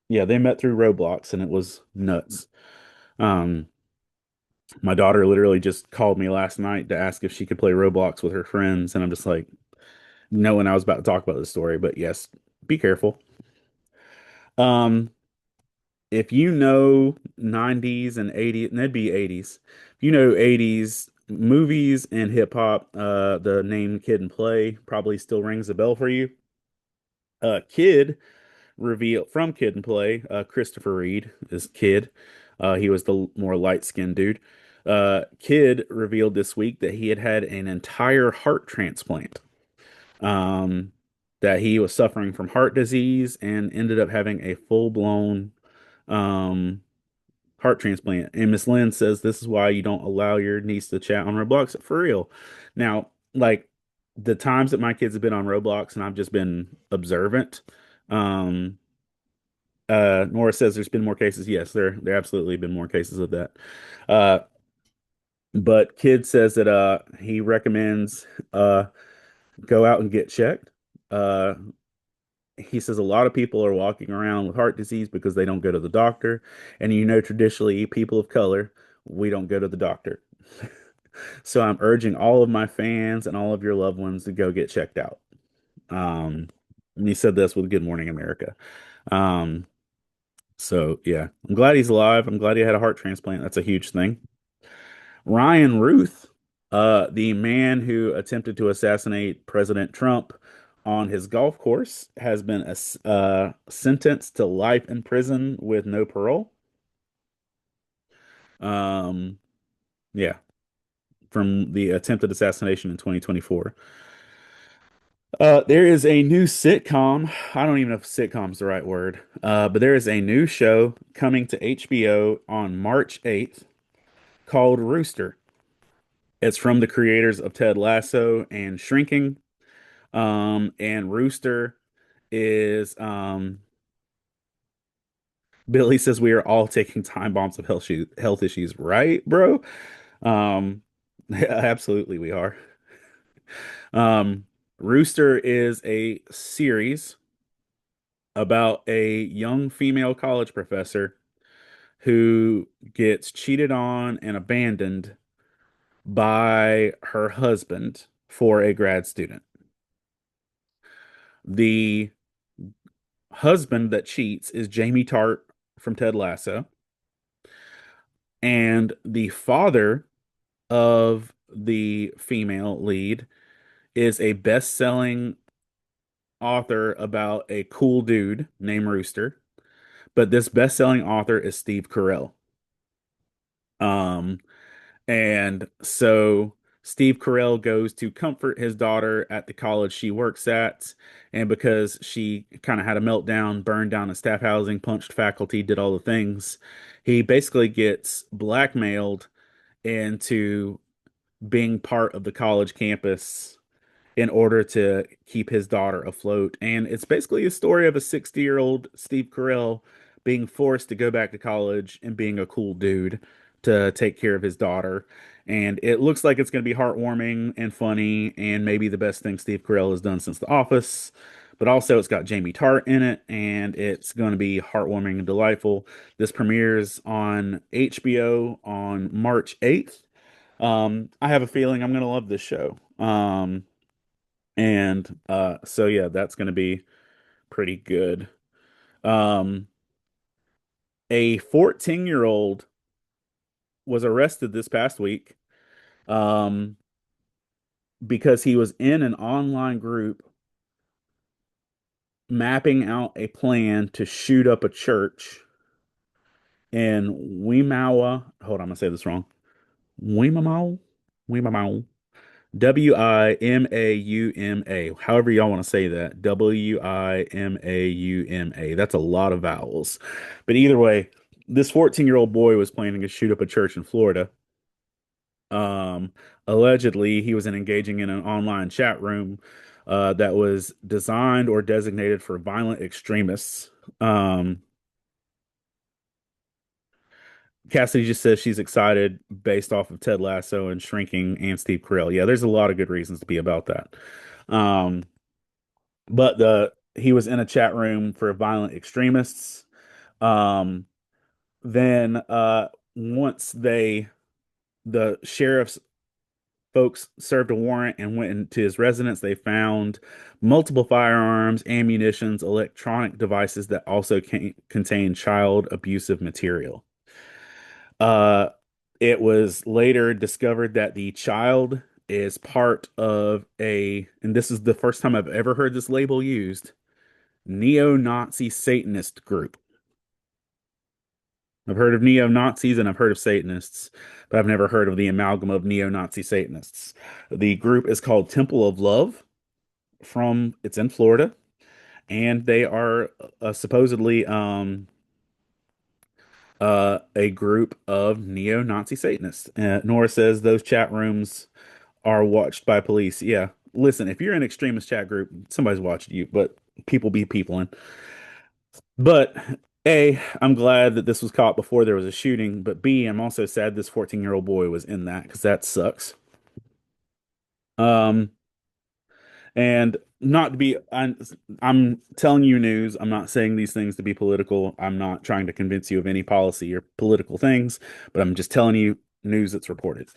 yeah, they met through Roblox, and it was nuts. Um, my daughter literally just called me last night to ask if she could play Roblox with her friends, and I'm just like, knowing I was about to talk about this story, but yes, be careful. Um, if you know 90s and 80s, and that'd be 80s. If you know 80s movies and hip hop, the name Kid and Play probably still rings a bell for you. Kid revealed from Kid and Play, Christopher Reed is Kid. He was the more light-skinned dude. Kid revealed this week that he had had an entire heart transplant. Um, that he was suffering from heart disease and ended up having a full-blown um heart transplant. And Miss Lynn says this is why you don't allow your niece to chat on Roblox for real. Now, like the times that my kids have been on Roblox and I've just been observant, um, Nora says there's been more cases. Yes, there absolutely been more cases of that. Uh, but Kid says that he recommends go out and get checked. Uh he says a lot of people are walking around with heart disease because they don't go to the doctor. And traditionally, people of color, we don't go to the doctor. So I'm urging all of my fans and all of your loved ones to go get checked out. And he said this with Good Morning America. Um, so yeah, I'm glad he's alive. I'm glad he had a heart transplant. That's a huge thing. Ryan Ruth, the man who attempted to assassinate President Trump on his golf course, has been sentenced to life in prison with no parole. Um, yeah, from the attempted assassination in 2024. There is a new sitcom. I don't even know if sitcom's the right word. But there is a new show coming to HBO on March 8th called Rooster. It's from the creators of Ted Lasso and Shrinking. And Rooster is Billy says we are all taking time bombs of health issues, right, bro? Yeah, absolutely we are. Um, Rooster is a series about a young female college professor who gets cheated on and abandoned by her husband for a grad student. The husband that cheats is Jamie Tart from Ted Lasso, and the father of the female lead is a best-selling author about a cool dude named Rooster. But this best-selling author is Steve Carell. Um, And so Steve Carell goes to comfort his daughter at the college she works at. And because she kind of had a meltdown, burned down a staff housing, punched faculty, did all the things, he basically gets blackmailed into being part of the college campus in order to keep his daughter afloat. And it's basically a story of a 60-year-old Steve Carell being forced to go back to college and being a cool dude to take care of his daughter. And it looks like it's going to be heartwarming and funny and maybe the best thing Steve Carell has done since The Office. But also, it's got Jamie Tart in it, and it's going to be heartwarming and delightful. This premieres on HBO on March 8th. I have a feeling I'm going to love this show. And so yeah, that's going to be pretty good. Um, a 14-year-old was arrested this past week um, because he was in an online group mapping out a plan to shoot up a church in Wimawa. Hold on, I'm gonna say this wrong. Wimamau, Wimamau, Wimauma. However y'all want to say that. Wimauma. That's a lot of vowels. But either way, this 14-year-old boy was planning to shoot up a church in Florida. Um, Allegedly, he was engaging in an online chat room that was designed or designated for violent extremists. Um, Cassidy just says she's excited based off of Ted Lasso and Shrinking and Steve Carell. Yeah, there's a lot of good reasons to be about that. Um, but the he was in a chat room for violent extremists. Um, then once the sheriff's folks served a warrant and went into his residence, they found multiple firearms, ammunitions, electronic devices that also contain child abusive material. Uh, it was later discovered that the child is part of and this is the first time I've ever heard this label used, neo-Nazi Satanist group. I've heard of neo-Nazis and I've heard of Satanists, but I've never heard of the amalgam of neo-Nazi Satanists. The group is called Temple of Love it's in Florida, and they are supposedly a group of neo-Nazi Satanists. Nora says those chat rooms are watched by police. Yeah, listen, if you're in an extremist chat group, somebody's watching you, but people be peopling. But A, I'm glad that this was caught before there was a shooting, but B, I'm also sad this 14-year-old boy was in that because that sucks. Um, and not to be, I'm telling you news. I'm not saying these things to be political. I'm not trying to convince you of any policy or political things, but I'm just telling you news that's reported.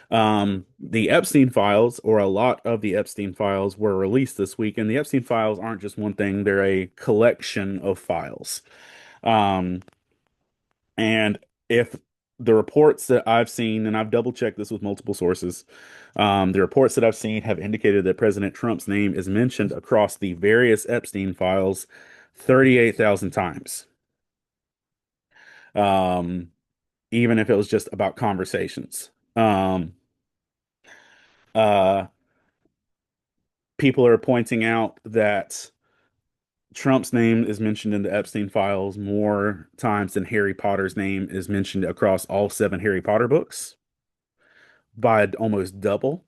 The Epstein files, or a lot of the Epstein files, were released this week, and the Epstein files aren't just one thing, they're a collection of files. Um, and if the reports that I've seen, and I've double checked this with multiple sources, the reports that I've seen have indicated that President Trump's name is mentioned across the various Epstein files 38,000 times. Um, Even if it was just about conversations. Uh, People are pointing out that Trump's name is mentioned in the Epstein files more times than Harry Potter's name is mentioned across all seven Harry Potter books by almost double,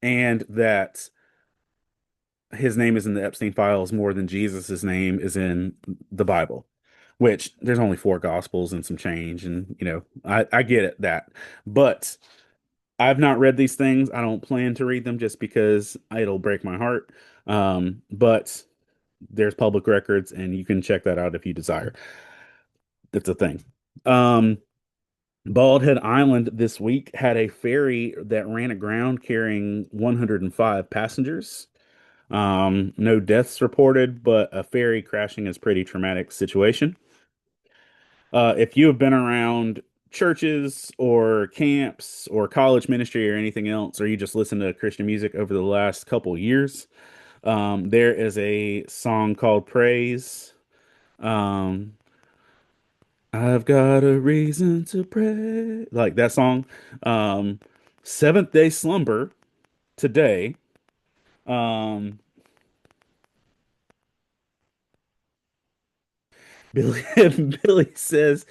and that his name is in the Epstein files more than Jesus's name is in the Bible, which there's only four gospels and some change, and I get it that, but I've not read these things. I don't plan to read them just because it'll break my heart. But there's public records, and you can check that out if you desire. That's a thing. Um, Bald Head Island this week had a ferry that ran aground carrying 105 passengers. No deaths reported, but a ferry crashing is a pretty traumatic situation. If you have been around churches or camps or college ministry or anything else, or you just listen to Christian music over the last couple years, there is a song called Praise. Um, I've got a reason to pray. Like that song. Um, Seventh Day Slumber today. Um, Billy Billy says,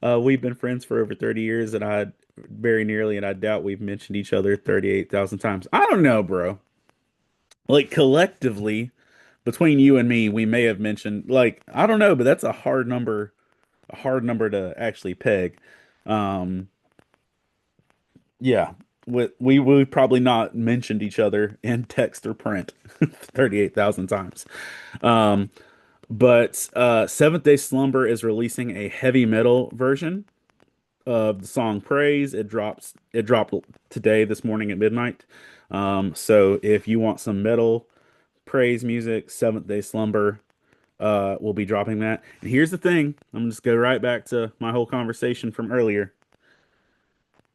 we've been friends for over 30 years, and I very nearly, and I doubt we've mentioned each other 38,000 times. I don't know, bro. Like collectively, between you and me, we may have mentioned, like, I don't know, but that's a hard number to actually peg. Um, yeah. We probably not mentioned each other in text or print 38,000 times. Um, but Seventh Day Slumber is releasing a heavy metal version of the song Praise. It dropped today this morning at midnight. So if you want some metal praise music, Seventh Day Slumber will be dropping that. And here's the thing, I'm gonna just go right back to my whole conversation from earlier.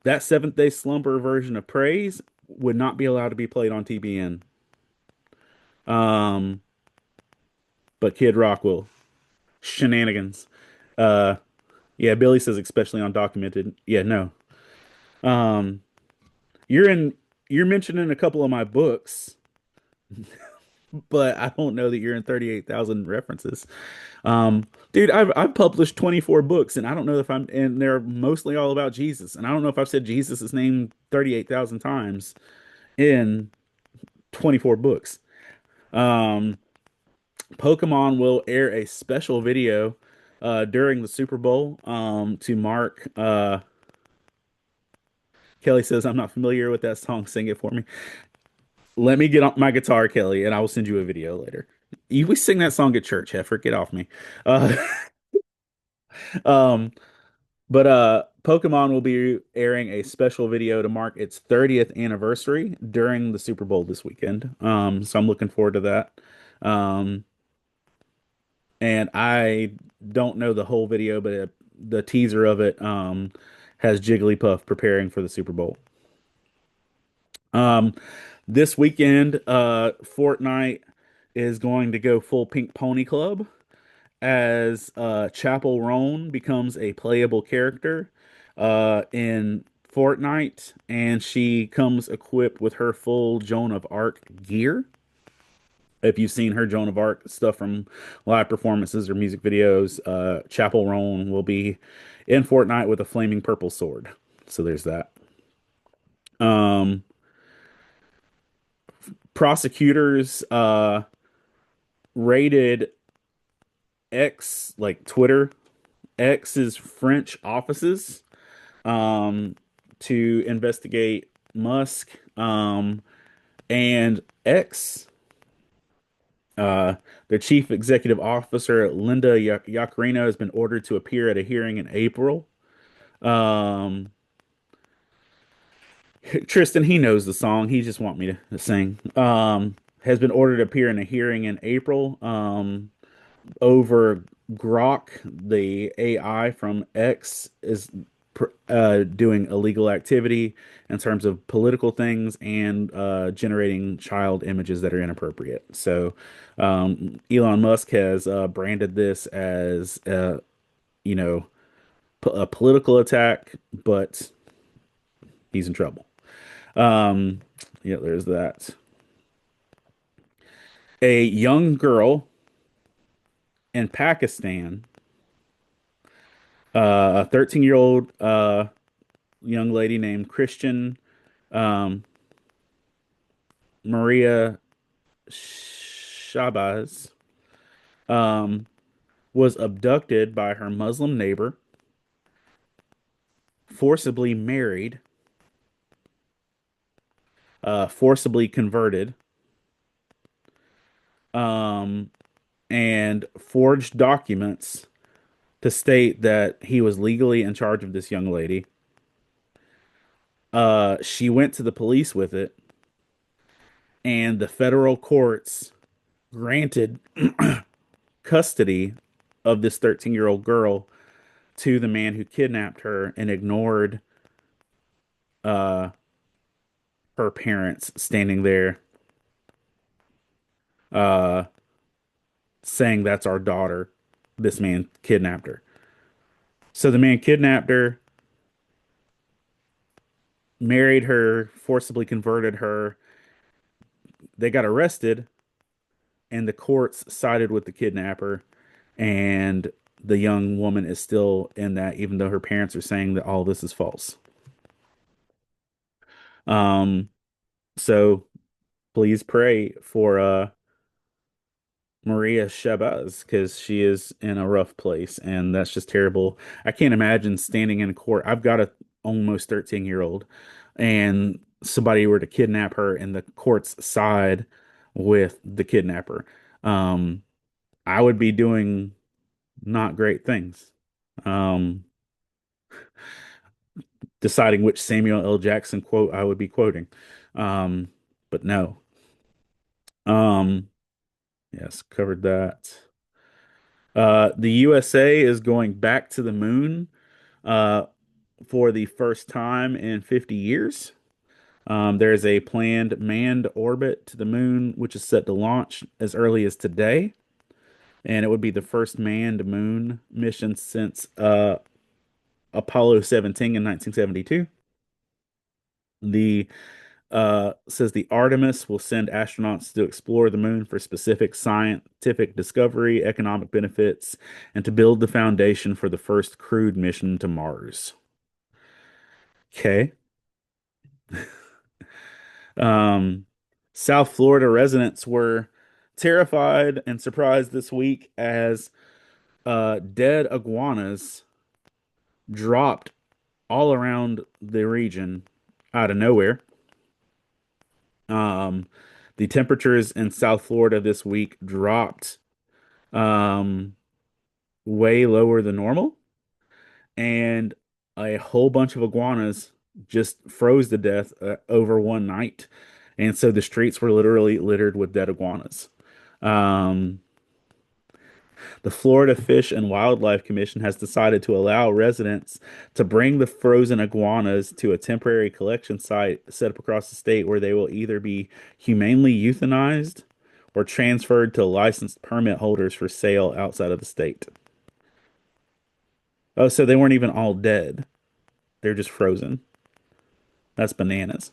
That Seventh Day Slumber version of Praise would not be allowed to be played on TBN. Um, but Kid Rock will. Shenanigans. Uh, yeah, Billy says especially undocumented. Yeah, no. Um, you're in. You're mentioned in a couple of my books, but I don't know that you're in 38,000 references. Dude, I've published 24 books, and I don't know if I'm, and they're mostly all about Jesus, and I don't know if I've said Jesus' name 38,000 times in 24 books. Um, Pokemon will air a special video during the Super Bowl to mark. Kelly says, I'm not familiar with that song. Sing it for me. Let me get on my guitar, Kelly, and I will send you a video later. We sing that song at church, Heifer. Get off me. Uh, um, but Pokemon will be airing a special video to mark its 30th anniversary during the Super Bowl this weekend. So I'm looking forward to that. Um, and I don't know the whole video, but the teaser of it has Jigglypuff preparing for the Super Bowl. Um, this weekend, Fortnite is going to go full Pink Pony Club as Chapel Roan becomes a playable character in Fortnite, and she comes equipped with her full Joan of Arc gear. If you've seen her Joan of Arc stuff from live performances or music videos, Chapel Roan will be in Fortnite with a flaming purple sword. So there's that. Um, Prosecutors raided X, like Twitter, X's French offices um, to investigate Musk. And X Uh, their chief executive officer, Linda Yaccarino, has been ordered to appear at a hearing in April. Um, Tristan, he knows the song. He just want me to sing. Has been ordered to appear in a hearing in April. Over Grok, the AI from X is doing illegal activity in terms of political things and generating child images that are inappropriate. So, Elon Musk has branded this as you know, a political attack, but he's in trouble. Um, yeah, there's that. A young girl in Pakistan, a 13-year-old young lady named Christian um, Maria Shabazz, um, was abducted by her Muslim neighbor, forcibly married, forcibly converted, um, and forged documents to state that he was legally in charge of this young lady. She went to the police with it, and the federal courts granted custody of this 13-year-old girl to the man who kidnapped her and ignored uh, her parents standing there uh, saying, "That's our daughter." This man kidnapped her. So the man kidnapped her, married her, forcibly converted her. They got arrested, and the courts sided with the kidnapper. And the young woman is still in that, even though her parents are saying that all this is false. Um, so please pray for Maria Shabazz because she is in a rough place, and that's just terrible. I can't imagine standing in court. I've got a almost 13-year-old, and somebody were to kidnap her, and the courts side with the kidnapper. Um, I would be doing not great things. Um, deciding which Samuel L. Jackson quote I would be quoting. Um, but no. Um, yes, covered that. The USA is going back to the moon uh, for the first time in 50 years. There is a planned manned orbit to the moon, which is set to launch as early as today, and it would be the first manned moon mission since Apollo 17 in 1972. The says the Artemis will send astronauts to explore the moon for specific scientific discovery, economic benefits, and to build the foundation for the first crewed mission to Mars. Okay. Um, South Florida residents were terrified and surprised this week as dead iguanas dropped all around the region out of nowhere. Um, the temperatures in South Florida this week dropped um, way lower than normal, and a whole bunch of iguanas just froze to death over one night. And so the streets were literally littered with dead iguanas. Um, the Florida Fish and Wildlife Commission has decided to allow residents to bring the frozen iguanas to a temporary collection site set up across the state where they will either be humanely euthanized or transferred to licensed permit holders for sale outside of the state. Oh, so they weren't even all dead. They're just frozen. That's bananas.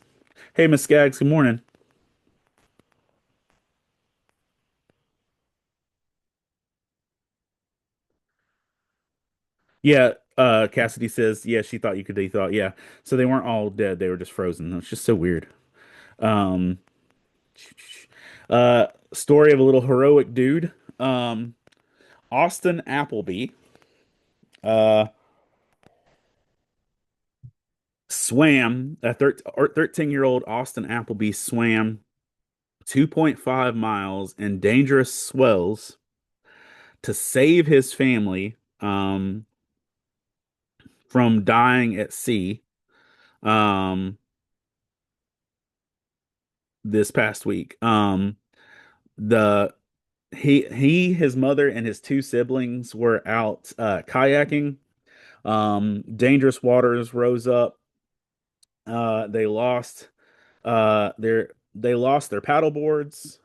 Hey, Miss Skaggs, good morning. Yeah, Cassidy says, yeah, she thought you could, they thought, yeah. So they weren't all dead, they were just frozen. It's just so weird. Um, story of a little heroic dude. Um, Austin Appleby, uh, swam, a 13-year-old Austin Appleby swam 2.5 miles in dangerous swells to save his family from dying at sea um, this past week. The his mother and his two siblings were out kayaking. Dangerous waters rose up. They lost they lost their paddle boards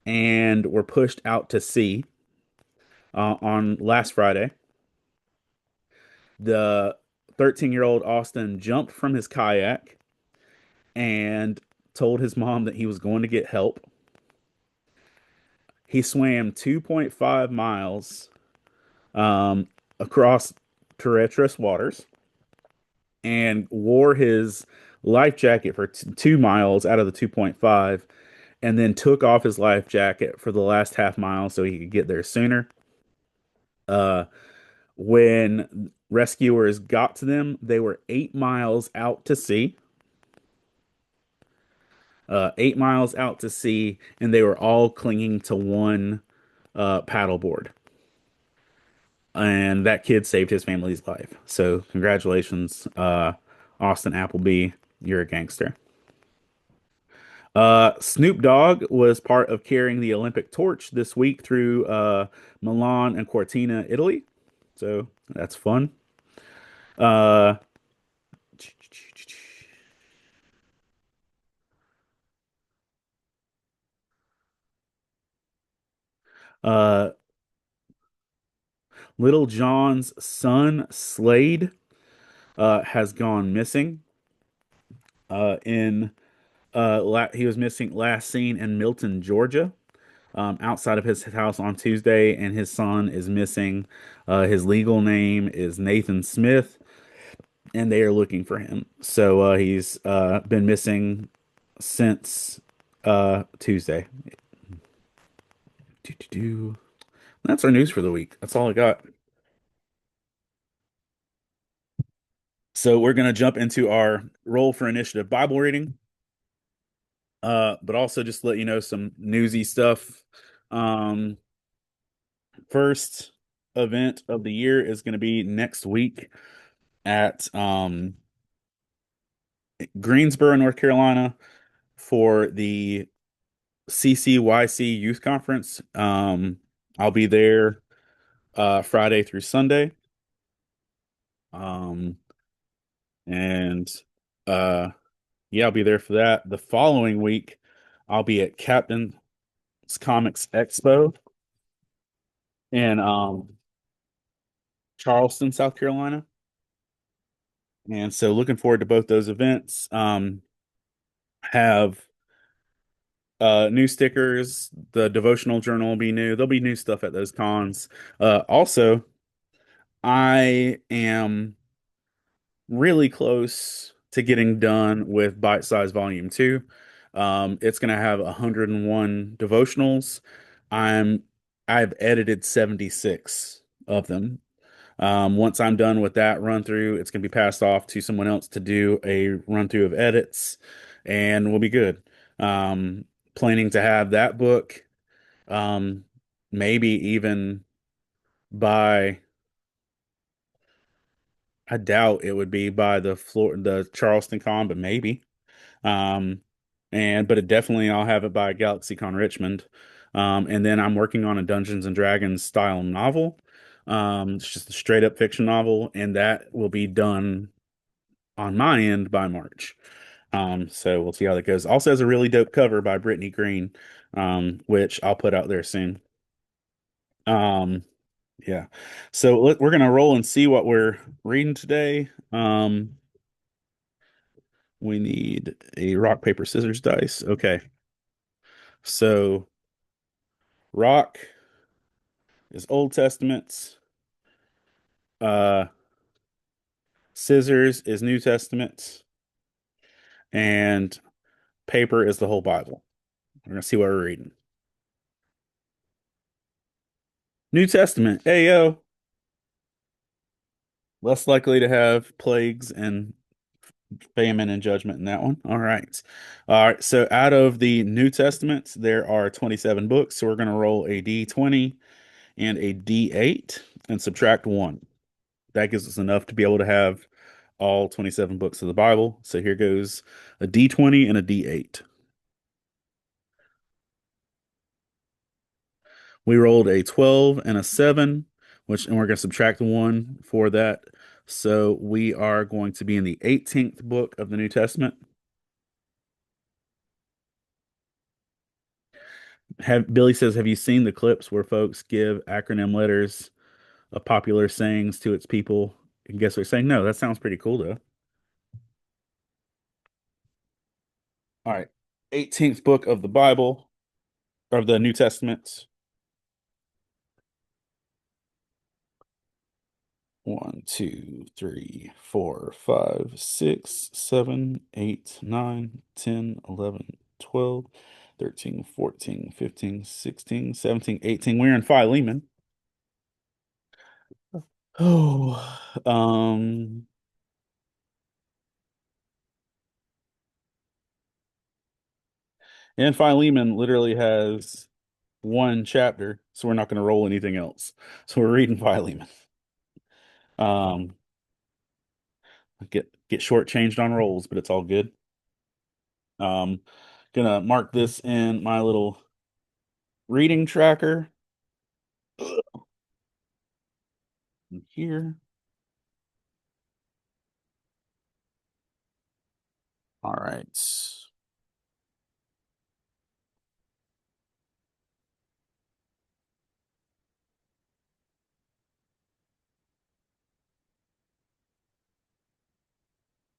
and were pushed out to sea on last Friday. The 13-year-old Austin jumped from his kayak and told his mom that he was going to get help. He swam 2.5 miles um, across treacherous waters and wore his life jacket for 2 miles out of the 2.5, and then took off his life jacket for the last half mile so he could get there sooner. Uh, when rescuers got to them, they were 8 miles out to sea. 8 miles out to sea, and they were all clinging to one paddleboard. And that kid saved his family's life. So congratulations, Austin Appleby. You're a gangster. Snoop Dogg was part of carrying the Olympic torch this week through Milan and Cortina, Italy. So that's fun. Uh, uh, Little John's son Slade has gone missing. In he was missing last seen in Milton, Georgia, outside of his house on Tuesday, and his son is missing. His legal name is Nathan Smith, and they are looking for him. So he's been missing since Tuesday. Doo-doo-doo. That's our news for the week. That's all I got. So we're gonna jump into our roll for initiative Bible reading. But also just to let you know some newsy stuff. Um, First event of the year is going to be next week at Greensboro, North Carolina, for the CCYC Youth Conference. I'll be there Friday through Sunday. Um, and uh, yeah, I'll be there for that. The following week, I'll be at Captain's Comics Expo in Charleston, South Carolina. And so looking forward to both those events. Have new stickers. The devotional journal will be new. There'll be new stuff at those cons. Also, I am really close to getting done with Bite Size Volume 2. It's going to have 101 devotionals. I'm I've edited 76 of them. Once I'm done with that run through, it's going to be passed off to someone else to do a run through of edits, and we'll be good. Um, Planning to have that book, um, maybe even by, I doubt it would be by the Charleston Con, but maybe. Um, but it definitely I'll have it by GalaxyCon Richmond. And then I'm working on a Dungeons and Dragons style novel. It's just a straight up fiction novel, and that will be done on my end by March. So we'll see how that goes. Also has a really dope cover by Brittany Green, which I'll put out there soon. Um, yeah. So we're gonna roll and see what we're reading today. We need a rock, paper, scissors, dice. Okay. So rock is Old Testament. Uh, Scissors is New Testament, and paper is the whole Bible. We're gonna see what we're reading. New Testament. Hey yo, less likely to have plagues and famine and judgment in that one. All right. All right. So out of the New Testament, there are 27 books. So we're going to roll a D20 and a D8 and subtract one. That gives us enough to be able to have all 27 books of the Bible. So here goes a D20 and a D8. We rolled a 12 and a 7, and we're going to subtract the one for that. So we are going to be in the 18th book of the New Testament. Billy says, have you seen the clips where folks give acronym letters of popular sayings to its people? And guess what they're saying? No, that sounds pretty cool though. All right. 18th book of the Bible, of the New Testament. One, two, three, four, five, six, 7, 8, 9, 10, 11, 12, 13, 14, 15, 16, 17, 18. We're in Philemon. Oh, and Philemon literally has one chapter, so we're not going to roll anything else. So we're reading Philemon. Um, get shortchanged on rolls, but it's all good. Um, gonna mark this in my little reading tracker here. All right.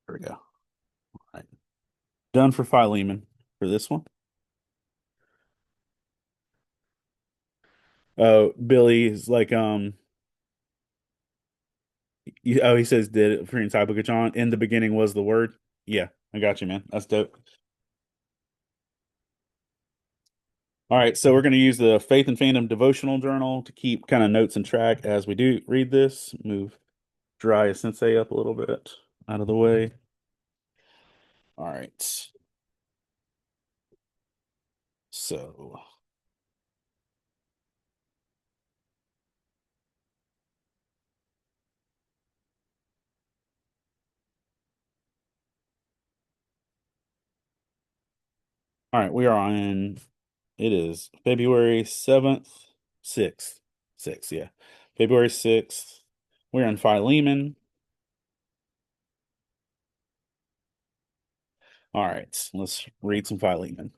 There we go. All right. Done for Philemon for this one. Oh, Billy is like, he says, did it for the entire book of John. In the beginning was the word. Yeah, I got you, man. That's dope. All right, so we're going to use the Faith and Fandom devotional journal to keep kind of notes and track as we do read this. Move Dry Sensei up a little bit out of the way. All right. So, all right, we are on, it is February 7th, 6th, 6th, yeah. February 6th. We're in Philemon. All right, let's read some Philemon.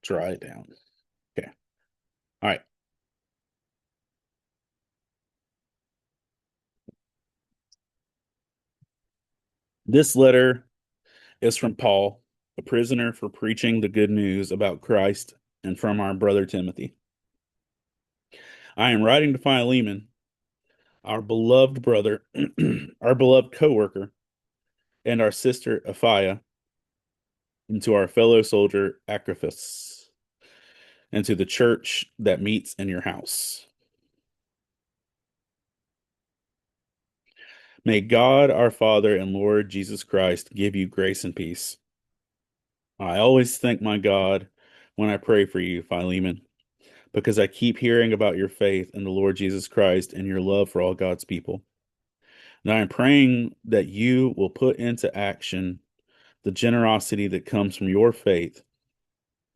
Dry it down. Okay. All right. This letter is from Paul, a prisoner for preaching the good news about Christ, and from our brother Timothy. I am writing to Philemon, our beloved brother, our beloved co-worker, and our sister Apphia, and to our fellow soldier Acriphus, and to the church that meets in your house. May God, our Father and Lord Jesus Christ, give you grace and peace. I always thank my God when I pray for you, Philemon, because I keep hearing about your faith in the Lord Jesus Christ and your love for all God's people. And I am praying that you will put into action the generosity that comes from your faith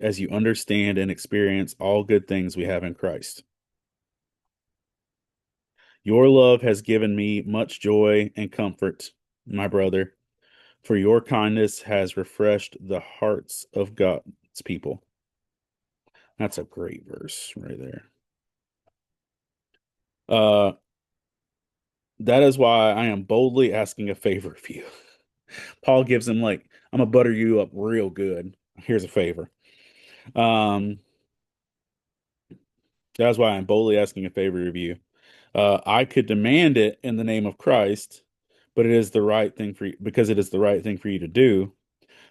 as you understand and experience all good things we have in Christ. Your love has given me much joy and comfort, my brother, for your kindness has refreshed the hearts of God's people. That's a great verse right there. Uh, that is why I am boldly asking a favor of you. Paul gives him like, I'm gonna butter you up real good. Here's a favor. Um, that's why I'm boldly asking a favor of you. I could demand it in the name of Christ, but it is the right thing for you because it is the right thing for you to do.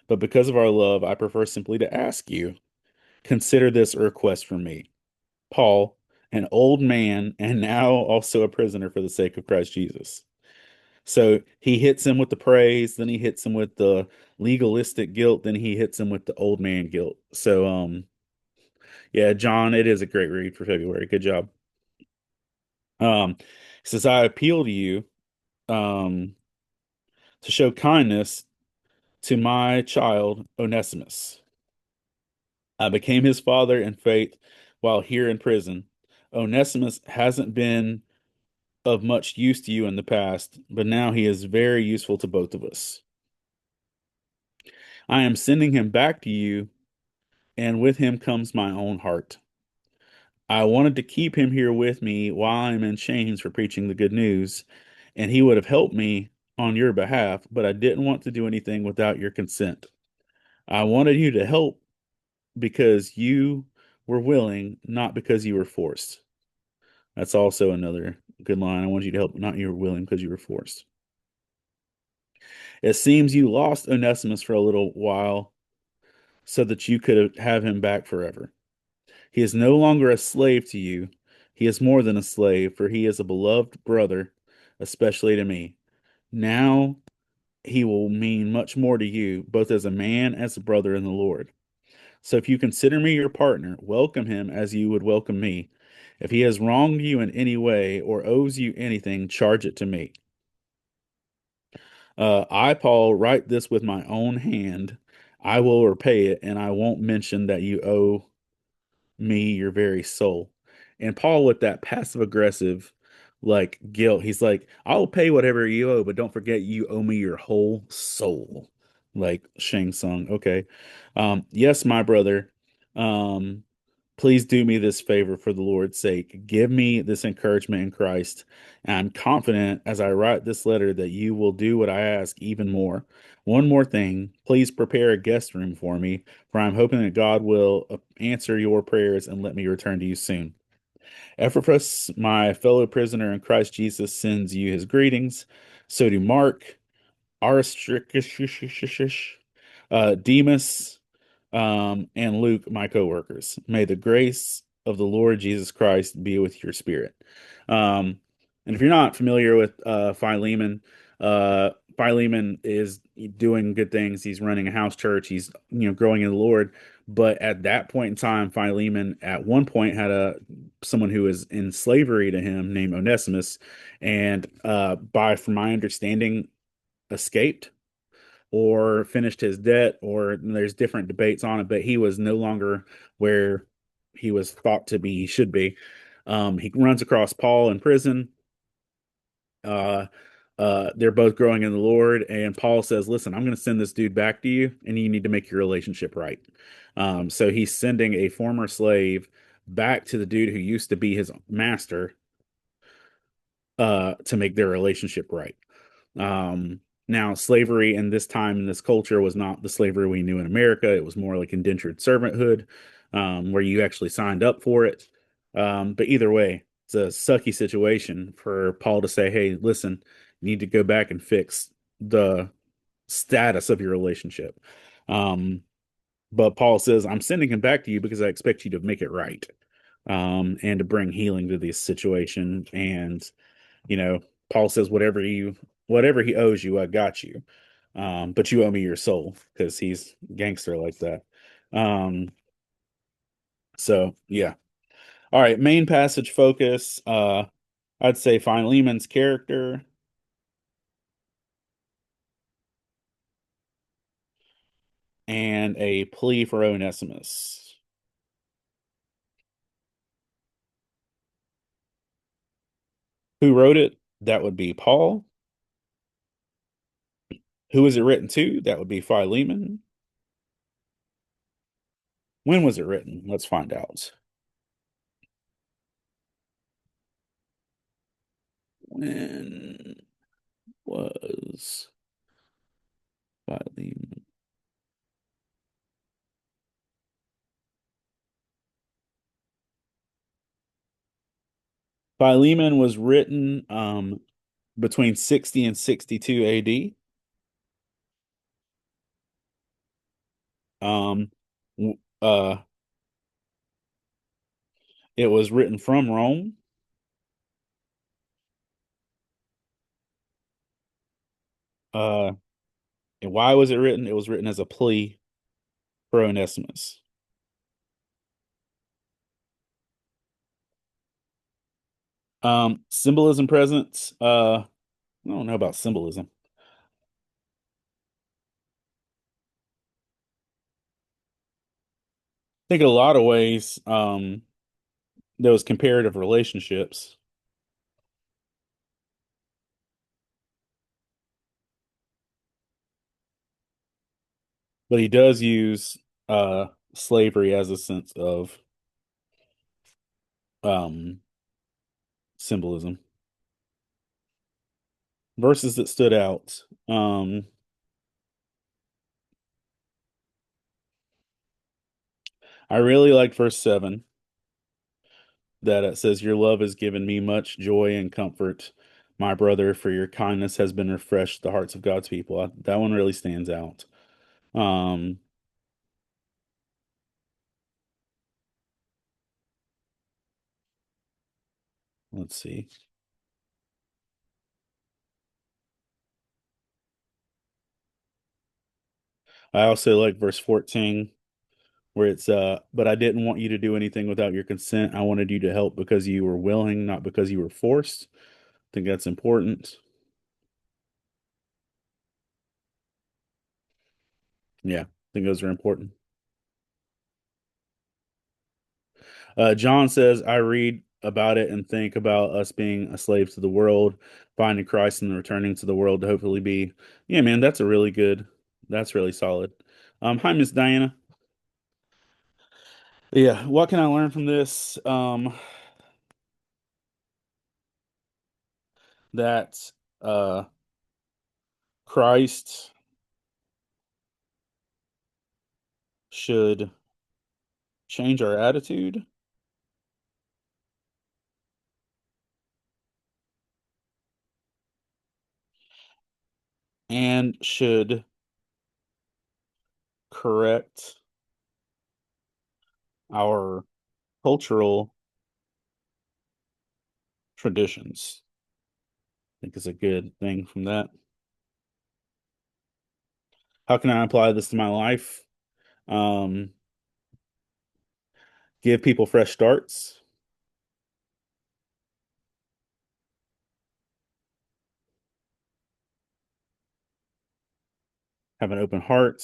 But because of our love, I prefer simply to ask you, consider this a request from me, Paul, an old man, and now also a prisoner for the sake of Christ Jesus. So he hits him with the praise, then he hits him with the legalistic guilt, then he hits him with the old man guilt. So yeah, John, it is a great read for February. Good job. He says, I appeal to you um to show kindness to my child Onesimus. I became his father in faith while here in prison. Onesimus hasn't been of much use to you in the past, but now he is very useful to both of us. I am sending him back to you, and with him comes my own heart. I wanted to keep him here with me while I'm in chains for preaching the good news, and he would have helped me on your behalf, but I didn't want to do anything without your consent. I wanted you to help because you were willing, not because you were forced. That's also another good line. I want you to help, not you were willing because you were forced. It seems you lost Onesimus for a little while so that you could have him back forever. He is no longer a slave to you. He is more than a slave, for he is a beloved brother, especially to me. Now he will mean much more to you, both as a man as a brother in the Lord. So if you consider me your partner, welcome him as you would welcome me. If he has wronged you in any way or owes you anything, charge it to me. I, Paul, write this with my own hand. I will repay it, and I won't mention that you owe me your very soul. And Paul, with that passive aggressive, like guilt, he's like, I'll pay whatever you owe, but don't forget you owe me your whole soul. Like Shang Tsung. Okay. Yes, my brother. Um, Please do me this favor for the Lord's sake. Give me this encouragement in Christ. And I'm confident as I write this letter that you will do what I ask, even more. One more thing, please prepare a guest room for me, for I'm hoping that God will answer your prayers and let me return to you soon. Epaphras, my fellow prisoner in Christ Jesus, sends you his greetings. So do Mark, Aristarchus, Demas, and Luke, my coworkers. May the grace of the Lord Jesus Christ be with your spirit. Um, and if you're not familiar with Philemon, Philemon is doing good things. He's running a house church. He's growing in the Lord. But at that point in time, Philemon at one point had a someone who was in slavery to him named Onesimus, and from my understanding, escaped or finished his debt, or there's different debates on it, but he was no longer where he was thought to be, he should be. He runs across Paul in prison. Uh, they're both growing in the Lord, and Paul says, listen, I'm going to send this dude back to you, and you need to make your relationship right. So he's sending a former slave back to the dude who used to be his master to make their relationship right. Now, slavery in this time in this culture was not the slavery we knew in America. It was more like indentured servanthood, where you actually signed up for it. But either way, it's a sucky situation for Paul to say, hey, listen, you need to go back and fix the status of your relationship. Um, but Paul says, I'm sending him back to you because I expect you to make it right, and to bring healing to this situation. And you know, Paul says, whatever he owes you, I got you. But you owe me your soul because he's gangster like that. Um, so yeah. All right, main passage focus. I'd say Philemon's character and a plea for Onesimus. Who wrote it? That would be Paul. Who was it written to? That would be Philemon. When was it written? Let's find out. When was Philemon? Philemon was written between 60 and 62 AD. Um, w- uh, It was written from Rome. Uh, and why was it written? It was written as a plea for Onesimus. Symbolism presence. I don't know about symbolism. I think in a lot of ways, those comparative relationships, but he does use uh slavery as a sense of um symbolism. Verses that stood out. I really liked verse 7 that it says, "Your love has given me much joy and comfort, my brother, for your kindness has been refreshed the hearts of God's people." That one really stands out. Um, let's see. I also like verse 14 where it's but I didn't want you to do anything without your consent. I wanted you to help because you were willing, not because you were forced. I think that's important. Yeah, I think those are important. John says, I read about it and think about us being a slave to the world, finding Christ and returning to the world to hopefully be. Yeah, man, that's a really good, that's really solid. Hi, Miss Diana. Yeah, what can I learn from this? That uh, Christ should change our attitude and should correct our cultural traditions. I think is a good thing from that. How can I apply this to my life? Um, give people fresh starts, have an open heart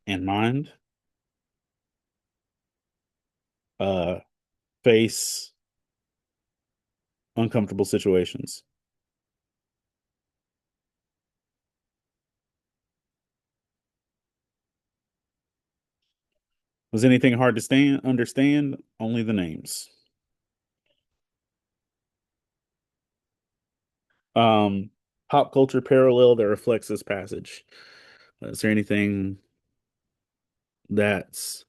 and mind, uh, face uncomfortable situations. Was anything hard to understand? Only the names. Um, pop culture parallel that reflects this passage. Is there anything that's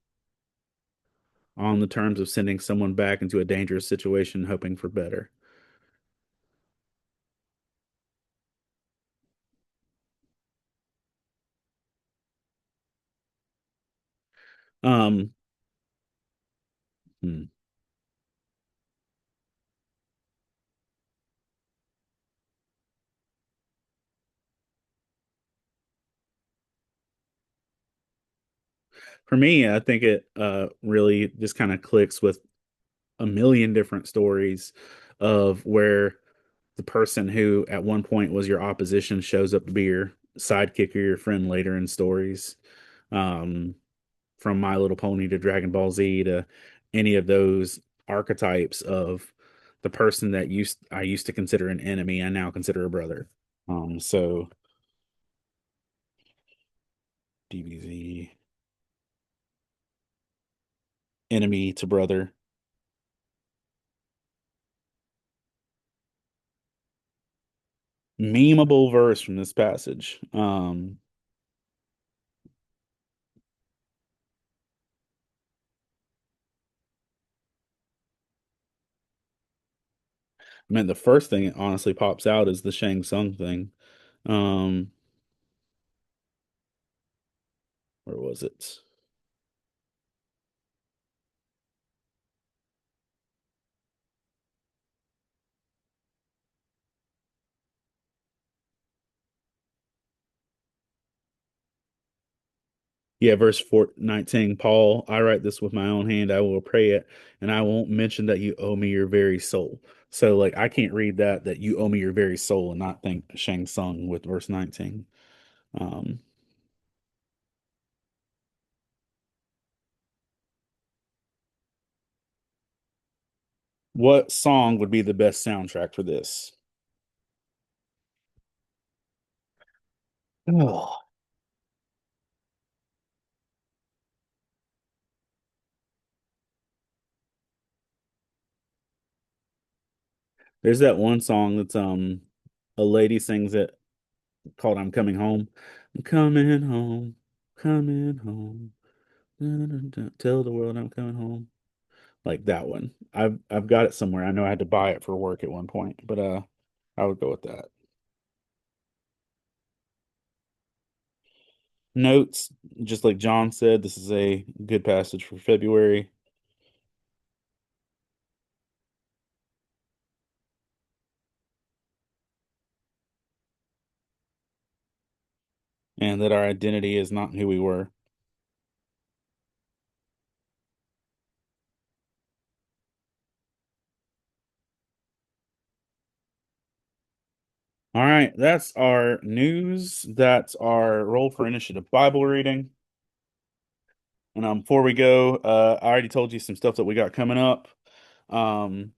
on the terms of sending someone back into a dangerous situation, hoping for better? Um, hmm. For me, I think it really just kind of clicks with a million different stories of where the person who at one point was your opposition shows up to be your sidekick or your friend later in stories. Um, from My Little Pony to Dragon Ball Z to any of those archetypes of the person that used I used to consider an enemy, I now consider a brother. So DBZ, enemy to brother. Memeable verse from this passage. I mean, the first thing that honestly pops out is the Shang Tsung thing. Um, Where was it? Yeah, verse 19, Paul, I write this with my own hand. I will pray it, and I won't mention that you owe me your very soul. So, like, I can't read that you owe me your very soul and not think Shang Tsung with verse 19. Um, what song would be the best soundtrack for this? Oh, there's that one song that's a lady sings it called "I'm Coming Home." I'm coming home, coming home. Dun, dun, dun, tell the world I'm coming home. Like that one. I've got it somewhere. I know I had to buy it for work at one point, but I would go with that. Notes, just like John said, this is a good passage for February, and that our identity is not who we were. All right, that's our news. That's our roll for initiative Bible reading. And before we go, I already told you some stuff that we got coming up. Um,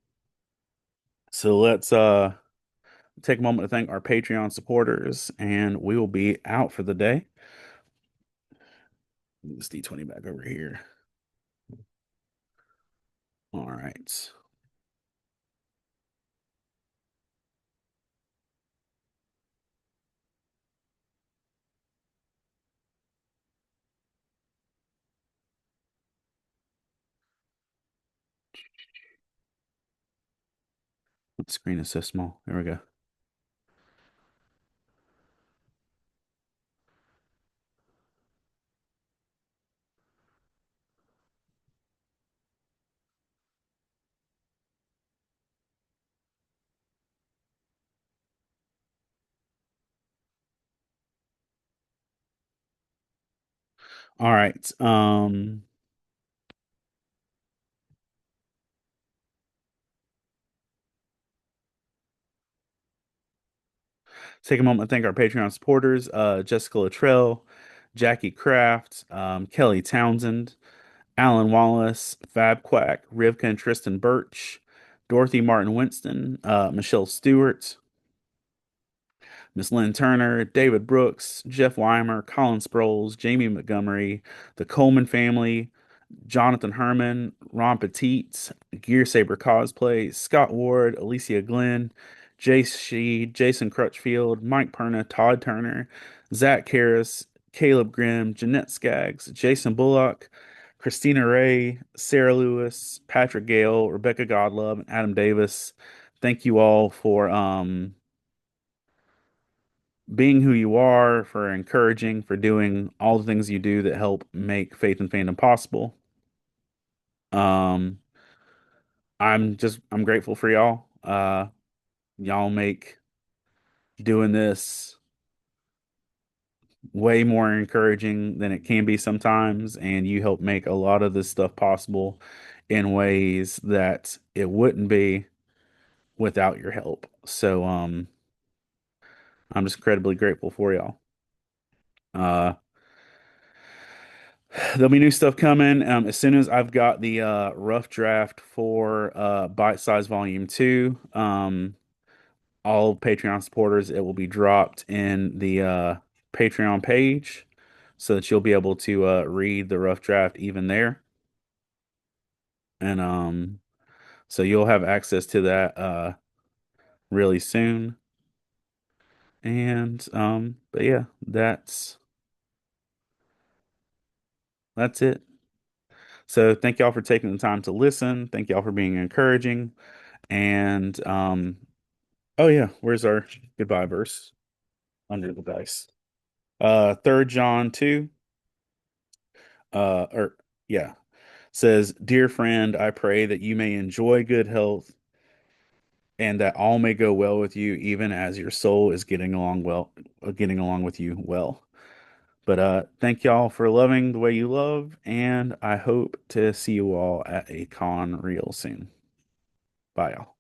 so let's take a moment to thank our Patreon supporters, and we will be out for the day. Move this D20 back over here. All right. The screen is so small. There we go. All right. Take a moment to thank our Patreon supporters, Jessica Luttrell, Jackie Kraft, Kelly Townsend, Alan Wallace, Fab Quack, Rivka and Tristan Birch, Dorothy Martin Winston, Michelle Stewart, Miss Lynn Turner, David Brooks, Jeff Weimer, Colin Sproles, Jamie Montgomery, the Coleman family, Jonathan Herman, Ron Petit, Gear Saber Cosplay, Scott Ward, Alicia Glenn, Jace Shee, Jason Crutchfield, Mike Perna, Todd Turner, Zach Harris, Caleb Grimm, Jeanette Skaggs, Jason Bullock, Christina Ray, Sarah Lewis, Patrick Gale, Rebecca Godlove, and Adam Davis. Thank you all for being who you are, for encouraging, for doing all the things you do that help make faith and fandom possible. Um, I'm grateful for y'all. Y'all make doing this way more encouraging than it can be sometimes, and you help make a lot of this stuff possible in ways that it wouldn't be without your help. So I'm just incredibly grateful for y'all. Uh there'll be new stuff coming as soon as I've got the rough draft for Bite Size Volume 2. All Patreon supporters, it will be dropped in the Patreon page so that you'll be able to read the rough draft even there. And so you'll have access to that really soon. And but yeah, that's it. So thank y'all for taking the time to listen. Thank y'all for being encouraging. And oh yeah, where's our goodbye verse? Under the dice. 3 John 2. Or yeah, says, "Dear friend, I pray that you may enjoy good health and that all may go well with you, even as your soul is getting along with you well." But thank y'all for loving the way you love, and I hope to see you all at a con real soon. Bye, y'all.